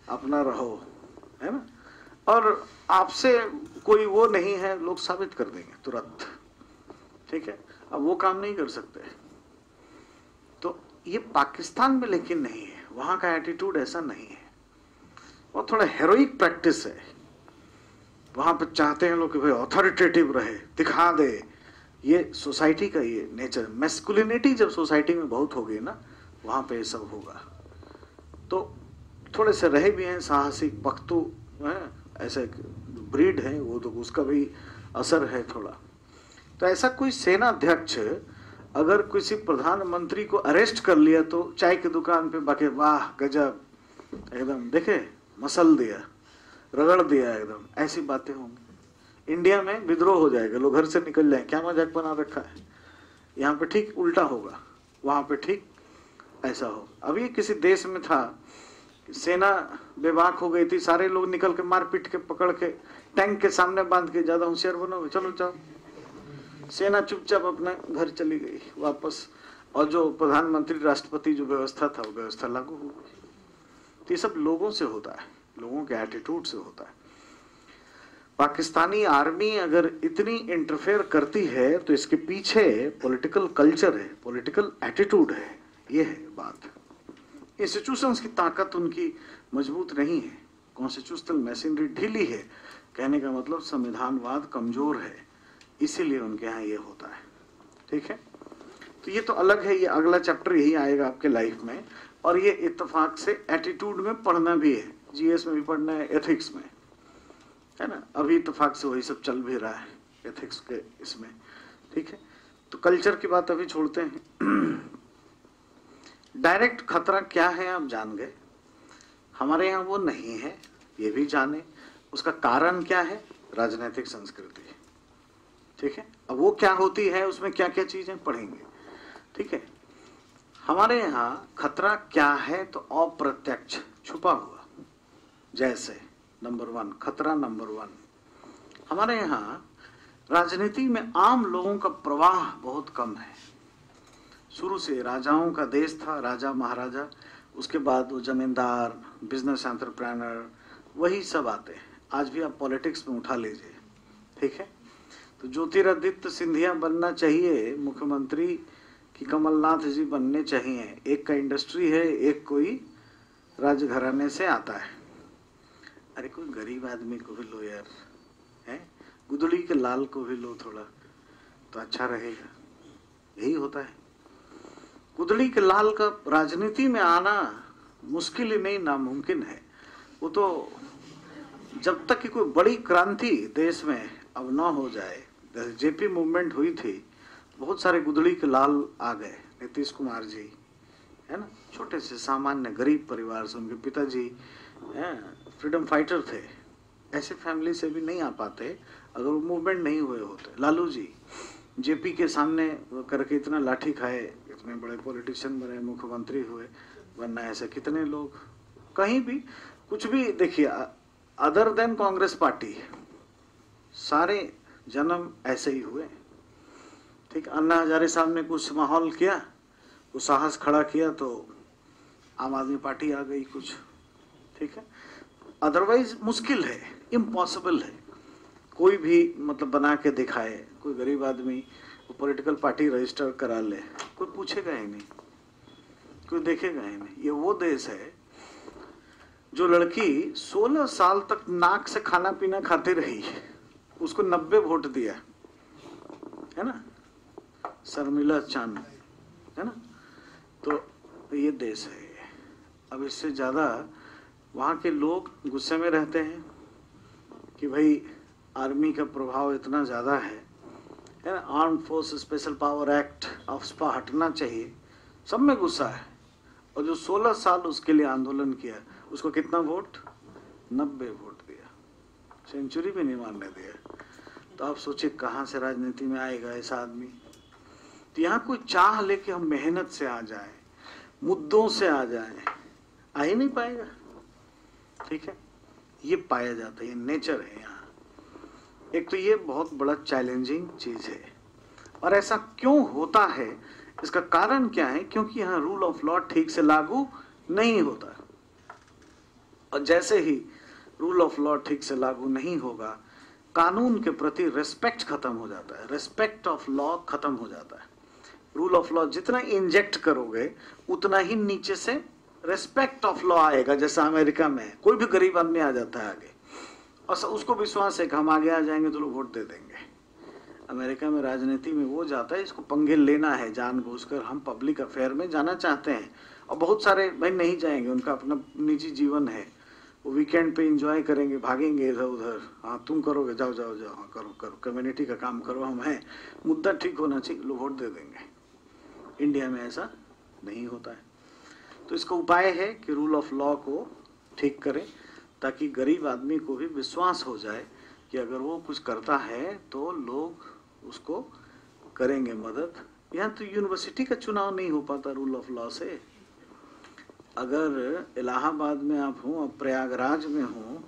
अपना रहो, है ना। और आपसे कोई वो नहीं है, लोग साबित कर देंगे तुरंत। ठीक है, अब वो काम नहीं कर सकते। तो ये पाकिस्तान में लेकिन नहीं है, वहां का एटीट्यूड ऐसा नहीं है, वो थोड़ा हेरोइक प्रैक्टिस है। वहां पर चाहते हैं लोग कि भाई अथॉरिटेटिव रहे, दिखा दे। ये सोसाइटी का ये नेचर, मैस्कुलिनिटी जब सोसाइटी में बहुत होगी ना, वहां पे ये सब होगा। तो थोड़े से रहे भी हैं साहसिक, पख्तू है, ऐसे ब्रीड है वो, तो उसका भी असर है थोड़ा। तो ऐसा कोई सेना अध्यक्ष अगर किसी प्रधानमंत्री को अरेस्ट कर लिया तो चाय की दुकान पे बाकी वाह गजब, एकदम देखे मसल दिया, रगड़ दिया, एकदम ऐसी बातें होंगी। इंडिया में विद्रोह हो जाएगा, लोग घर से निकल जाए, क्या मजाक बना रखा है। यहाँ पे ठीक उल्टा होगा, वहां पे ठीक ऐसा हो। अभी किसी देश में था, सेना बेबाक हो गई थी, सारे लोग निकल के मार पीट के पकड़ के टैंक के सामने बांध के, ज्यादा होशियार बनोगे चलो जाओ। सेना चुपचाप अपना घर चली गई वापस, और जो प्रधानमंत्री राष्ट्रपति जो व्यवस्था था वो व्यवस्था लागू हो गई। तो ये सब लोगों से होता है, लोगों के एटीट्यूड से होता है। पाकिस्तानी आर्मी अगर इतनी इंटरफेयर करती है तो इसके पीछे पॉलिटिकल कल्चर है, पॉलिटिकल एटीट्यूड है, ये है बात। इंस्टीट्यूशंस की ताकत उनकी मजबूत नहीं है, कॉन्स्टिट्यूशनल मशीनरी ढीली है, कहने का मतलब संविधानवाद कमजोर है, इसीलिए उनके यहाँ ये होता है। ठीक है, तो ये तो अलग है, ये अगला चैप्टर यही आएगा आपके लाइफ में। और ये इत्तेफाक से एटीट्यूड में पढ़ना भी है, जीएस में भी पढ़ना है, एथिक्स में, है ना। अभी इत्तेफाक से वही सब चल भी रहा है एथिक्स के इसमें। ठीक है, तो कल्चर की बात अभी छोड़ते हैं। डायरेक्ट खतरा क्या है आप जान गए, हमारे यहाँ वो नहीं है, ये भी जाने। उसका कारण क्या है? राजनीतिक संस्कृति। ठीक है, अब वो क्या होती है, उसमें क्या क्या चीजें पढ़ेंगे। ठीक है, हमारे यहाँ खतरा क्या है तो अप्रत्यक्ष, छुपा हुआ। जैसे नंबर 1 खतरा, नंबर 1 हमारे यहाँ राजनीति में आम लोगों का प्रवाह बहुत कम है। शुरू से राजाओं का देश था, राजा महाराजा, उसके बाद वो जमींदार, बिजनेस एंटरप्रेन्योर, वही सब आते हैं। आज भी आप पॉलिटिक्स में उठा लीजिए। ठीक है, तो ज्योतिरादित्य सिंधिया बनना चाहिए मुख्यमंत्री कि कमलनाथ जी बनने चाहिए। एक का इंडस्ट्री है, एक कोई राजघराने से आता है, अरे कोई गरीब आदमी को भी लो यार, है गुदड़ी के लाल को भी लो थोड़ा तो अच्छा रहेगा। यही होता है। गुदड़ी के लाल का राजनीति में आना मुश्किल ही नहीं, नामुमकिन है। वो तो जब तक कि कोई बड़ी क्रांति देश में अब ना हो जाए, जैसे जेपी मूवमेंट हुई थी, बहुत सारे गुदड़ी के लाल आ गए, नीतीश कुमार जी है ना, छोटे से सामान्य गरीब परिवार से, उनके पिताजी फ्रीडम फाइटर थे, ऐसे फैमिली से भी नहीं आ पाते अगर वो मूवमेंट नहीं हुए होते। लालू जी जेपी के सामने करके इतना लाठी खाए, इतने बड़े पॉलिटिशियन बने, मुख्यमंत्री हुए, वरना ऐसे कितने लोग कहीं भी कुछ भी देखिए, अदर देन कांग्रेस पार्टी सारे जन्म ऐसे ही हुए। ठीक, अन्ना हजारे साहब ने कुछ माहौल किया, कुछ साहस खड़ा किया तो आम आदमी पार्टी आ गई कुछ। ठीक है, अदरवाइज मुश्किल है, इम्पॉसिबल है कोई भी मतलब बना के दिखाए। कोई गरीब आदमी वो पॉलिटिकल पार्टी रजिस्टर करा ले, कोई पूछेगा ही नहीं, कोई देखेगा ही नहीं। ये वो देश है जो लड़की 16 साल तक नाक से खाना पीना खाती रही, उसको 90 वोट दिया, है ना, शर्मिला चांद, है ना। तो ये देश है। अब इससे ज़्यादा वहाँ के लोग गुस्से में रहते हैं कि भाई आर्मी का प्रभाव इतना ज़्यादा है ना, arm force special power act AFSPA हटना चाहिए, सब में गुस्सा है। और जो 16 साल उसके लिए आंदोलन किया, उसको कितना वोट, 90 वोट दिया, सेंचुरी भी नहीं मारने दिया। तो आप सोचिए कहाँ से राजनीति में आएगा ऐसा आदमी। तो यहाँ कोई चाह लेके हम मेहनत से आ जाए, मुद्दों से आ जाए, आ ही नहीं पाएगा। ठीक है, ये पाया जाता है, ये नेचर है यहाँ। एक तो ये बहुत बड़ा चैलेंजिंग चीज है। और ऐसा क्यों होता है, इसका कारण क्या है? क्योंकि यहाँ रूल ऑफ लॉ ठीक से लागू नहीं होता। और जैसे ही रूल ऑफ लॉ ठीक से लागू नहीं होगा, कानून के प्रति रेस्पेक्ट खत्म हो जाता है, रेस्पेक्ट ऑफ लॉ खत्म हो जाता है। रूल ऑफ लॉ जितना इंजेक्ट करोगे उतना ही नीचे से रेस्पेक्ट ऑफ लॉ आएगा। जैसा अमेरिका में कोई भी गरीब आदमी आ जाता है आगे, और उसको विश्वास है कि हम आगे आ जाएंगे तो लोग वोट दे देंगे। अमेरिका में राजनीति में वो जाता है, इसको पंगे लेना है जानबूझकर, हम पब्लिक अफेयर में जाना चाहते हैं। और बहुत सारे भाई नहीं जाएंगे, उनका अपना निजी जीवन है, वो वीकेंड पे एंजॉय करेंगे, भागेंगे इधर उधर। हाँ तुम करोगे, जाओ जाओ जाओ, हाँ करो करो, कम्युनिटी का काम करो, हम हैं, मुद्दा ठीक होना चाहिए, लोग वोट दे देंगे। इंडिया में ऐसा नहीं होता है। तो इसका उपाय है कि रूल ऑफ लॉ को ठीक करें, ताकि गरीब आदमी को भी विश्वास हो जाए कि अगर वो कुछ करता है तो लोग उसको करेंगे मदद। यहाँ तो यूनिवर्सिटी का चुनाव नहीं हो पाता रूल ऑफ लॉ से। अगर इलाहाबाद में आप हों, अब प्रयागराज में हों,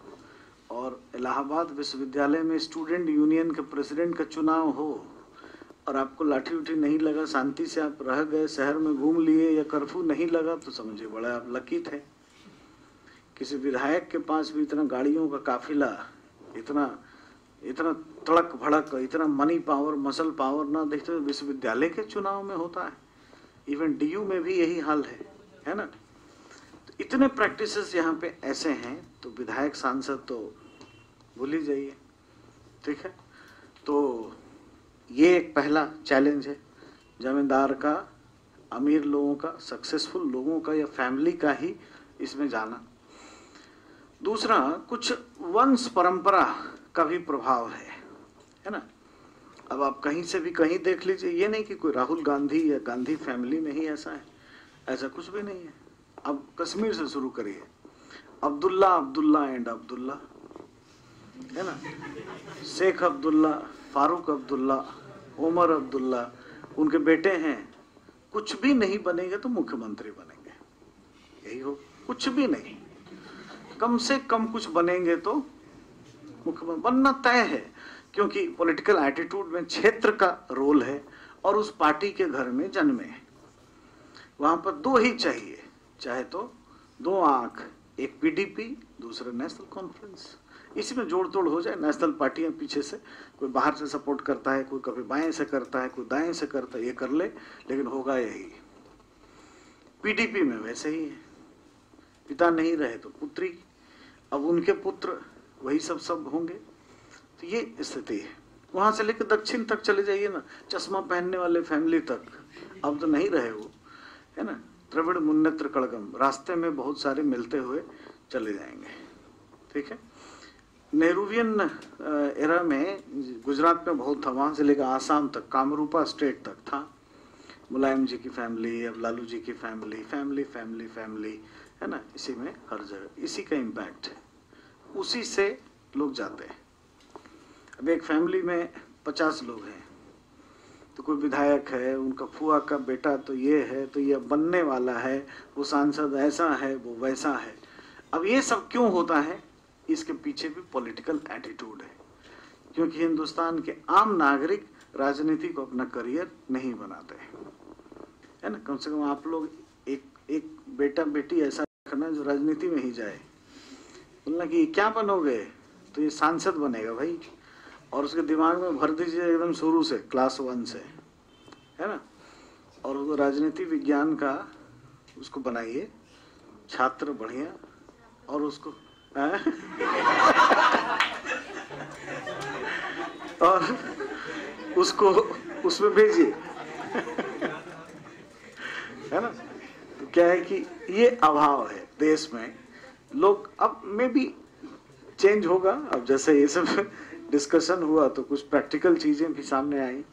और इलाहाबाद विश्वविद्यालय में स्टूडेंट यूनियन के प्रेसिडेंट का चुनाव हो, और आपको लाठी उठी नहीं लगा, शांति से आप रह गए, शहर में घूम लिए, या कर्फ्यू नहीं लगा, तो समझिए बड़ा आप लकी थे। किसी विधायक के पास भी इतना गाड़ियों का काफिला, इतना इतना तड़क भड़क, इतना मनी पावर, मसल पावर ना देखते हुए विश्वविद्यालय के चुनाव में होता है। इवन डीयू में भी यही हाल है ना। तो इतने प्रैक्टिसेस यहाँ पे ऐसे हैं, तो विधायक सांसद तो भूल ही जाइए। ठीक है, तो ये एक पहला चैलेंज है, जमींदार का, अमीर लोगों का, सक्सेसफुल लोगों का या फैमिली का ही इसमें जाना। दूसरा, कुछ वंश परंपरा का भी प्रभाव है ना। अब आप कहीं से भी कहीं देख लीजिए, ये नहीं कि कोई राहुल गांधी या गांधी फैमिली में ही ऐसा है, ऐसा कुछ भी नहीं है। अब कश्मीर से शुरू करिए, अब्दुल्ला अब्दुल्ला एंड अब्दुल्ला, है ना, शेख अब्दुल्ला, फारूक अब्दुल्ला, उमर अब्दुल्ला, उनके बेटे हैं। कुछ भी नहीं बनेंगे तो मुख्यमंत्री बनेंगे, यही हो। कुछ भी नहीं, कम से कम कुछ बनेंगे तो मुख्यमंत्री बनना तय है, क्योंकि पॉलिटिकल एटीट्यूड में क्षेत्र का रोल है, और उस पार्टी के घर में जन्मे हैं। वहां पर दो ही चाहिए, चाहे तो दो आंख, एक पीडीपी, दूसरा नेशनल कॉन्फ्रेंस। इसी में जोड़ तोड़ हो जाए, नेशनल पार्टियां पीछे से, कोई बाहर से सपोर्ट करता है, कोई कभी बाएं से करता है, कोई दाएं से करता है, ये कर ले, लेकिन होगा यही। पीडीपी में वैसे ही है, पिता नहीं रहे तो पुत्री, अब उनके पुत्र वही सब होंगे। तो ये स्थिति है। वहां से लेकर दक्षिण तक चले जाइए ना, चश्मा पहनने वाले फैमिली तक अब तो नहीं रहे वो, है ना। द्रविड़ मुन्नेत्र कड़गम, रास्ते में बहुत सारे मिलते हुए चले जाएंगे। ठीक है। नेहरूवियन एरा में गुजरात में बहुत था, वहां से लेकर आसाम तक, कामरूपा स्टेट तक था। मुलायम जी की फैमिली, अब लालू जी की फैमिली, फैमिली फैमिली फैमिली, है ना। इसी में हर जगह इसी का इम्पैक्ट है, उसी से लोग जाते हैं। अब एक फैमिली में 50 लोग हैं, तो कोई विधायक है, उनका फुआ का बेटा तो ये है, तो ये बनने वाला है, वो सांसद ऐसा है, वो वैसा है। अब ये सब क्यों होता है? इसके पीछे भी पॉलिटिकल एटीट्यूड है, क्योंकि हिंदुस्तान के आम नागरिक राजनीति को अपना करियर नहीं बनाते हैं, है ना। कम से कम आप लोग एक बेटा बेटी ऐसा रखना जो राजनीति में ही जाए। बोलना कि क्या बनोगे, तो ये सांसद बनेगा भाई, और उसके दिमाग में भर दीजिए एकदम शुरू से, क्लास 1 से, है ना। और वो राजनीति विज्ञान का उसको बनाइए छात्र बढ़िया, और उसको और उसको उसमें भेजिए, है ना। तो क्या है कि ये अभाव है देश में। लोग अब में भी चेंज होगा। अब जैसे ये सब डिस्कशन हुआ तो कुछ प्रैक्टिकल चीजें भी सामने आई,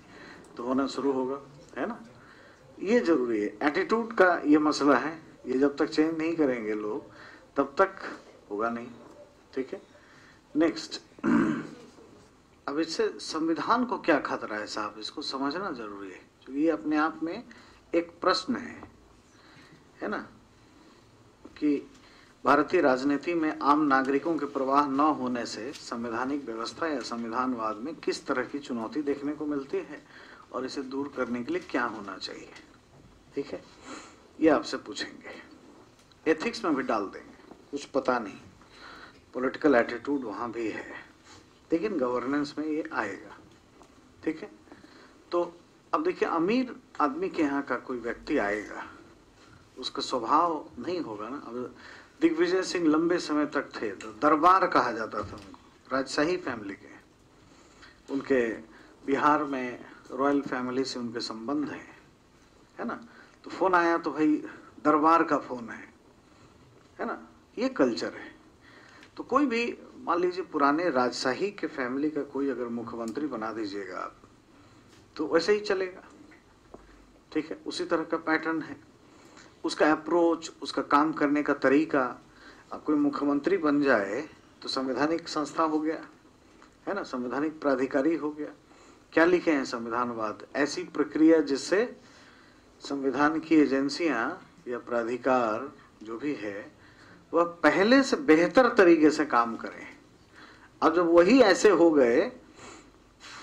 तो होना शुरू होगा, है ना। ये जरूरी है, एटीट्यूड का ये मसला है। ये जब तक चेंज नहीं करेंगे लोग, तब तक होगा नहीं। ठीक है। नेक्स्ट, अब इससे संविधान को क्या खतरा है साहब, इसको समझना जरूरी है, क्योंकि ये अपने आप में एक प्रश्न है ना, कि भारतीय राजनीति में आम नागरिकों के प्रवाह न होने से संवैधानिक व्यवस्था या संविधानवाद में किस तरह की चुनौती देखने को मिलती है, और इसे दूर करने के लिए क्या होना चाहिए। ठीक है, ये आपसे पूछेंगे, एथिक्स में भी डाल देंगे, कुछ पता नहीं, पॉलिटिकल एटीट्यूड वहाँ भी है, लेकिन गवर्नेंस में ये आएगा। ठीक है। तो अब देखिए, अमीर आदमी के यहाँ का कोई व्यक्ति आएगा, उसका स्वभाव नहीं होगा ना। अब दिग्विजय सिंह लंबे समय तक थे, तो दरबार कहा जाता था उनको, राजशाही फैमिली के, उनके बिहार में रॉयल फैमिली से उनके संबंध है ना। तो फोन आया तो भाई दरबार का फोन है ना, ये कल्चर है। तो कोई भी, मान लीजिए पुराने राजशाही के फैमिली का कोई अगर मुख्यमंत्री बना दीजिएगा आप, तो वैसे ही चलेगा। ठीक है, उसी तरह का पैटर्न है, उसका अप्रोच, उसका काम करने का तरीका। अब कोई मुख्यमंत्री बन जाए तो संवैधानिक संस्था हो गया, है ना, संवैधानिक प्राधिकारी हो गया। क्या लिखे हैं संविधानवाद? ऐसी प्रक्रिया जिससे संविधान की एजेंसियां या प्राधिकार जो भी है वह पहले से बेहतर तरीके से काम करें। अब जब वही ऐसे हो गए,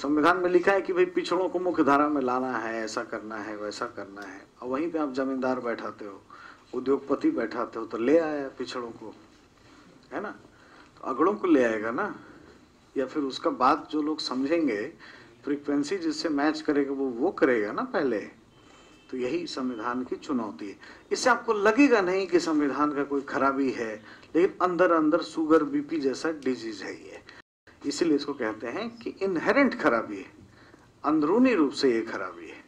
संविधान में लिखा है कि भाई पिछड़ों को मुख्य धारा में लाना है, ऐसा करना है, वैसा करना है, और वहीं पे आप जमींदार बैठाते हो, उद्योगपति बैठाते हो, तो ले आया पिछड़ों को, है ना। तो अगड़ों को ले आएगा ना, या फिर उसका बात जो लोग समझेंगे, फ्रीक्वेंसी जिससे मैच करेगा वो करेगा ना पहले। तो यही संविधान की चुनौती है। इससे आपको लगेगा नहीं कि संविधान का कोई खराबी है, लेकिन अंदर अंदर शुगर बीपी जैसा डिजीज है ये। इसीलिए इसको कहते हैं कि इनहेरेंट खराबी है, अंदरूनी रूप से ये खराबी है।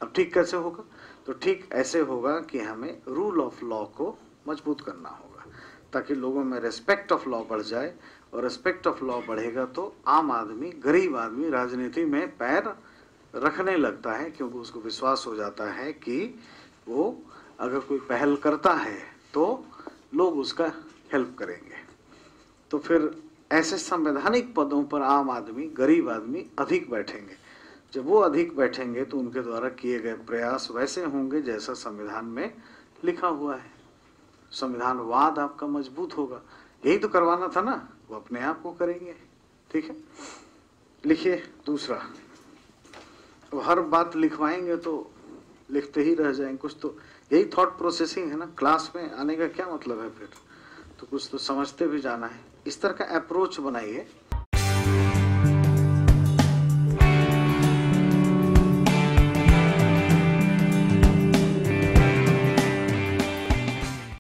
अब ठीक कैसे होगा? तो ठीक ऐसे होगा कि हमें रूल ऑफ लॉ को मजबूत करना होगा, ताकि लोगों में रेस्पेक्ट ऑफ लॉ बढ़ जाए, और रेस्पेक्ट ऑफ लॉ बढ़ेगा तो आम आदमी, गरीब आदमी राजनीति में पैर रखने लगता है, क्योंकि उसको विश्वास हो जाता है कि वो अगर कोई पहल करता है तो लोग उसका हेल्प करेंगे। तो फिर ऐसे संवैधानिक पदों पर आम आदमी, गरीब आदमी अधिक बैठेंगे। जब वो अधिक बैठेंगे तो उनके द्वारा किए गए प्रयास वैसे होंगे जैसा संविधान में लिखा हुआ है। संविधानवाद आपका मजबूत होगा। यही तो करवाना था ना, वो अपने आप को करेंगे। ठीक है, लिखिए दूसरा। अब हर बात लिखवाएंगे तो लिखते ही रह जाएंगे, कुछ तो यही थॉट प्रोसेसिंग है ना। क्लास में आने का क्या मतलब है फिर? तो कुछ तो समझते भी जाना है। इस तरह का अप्रोच बनाइए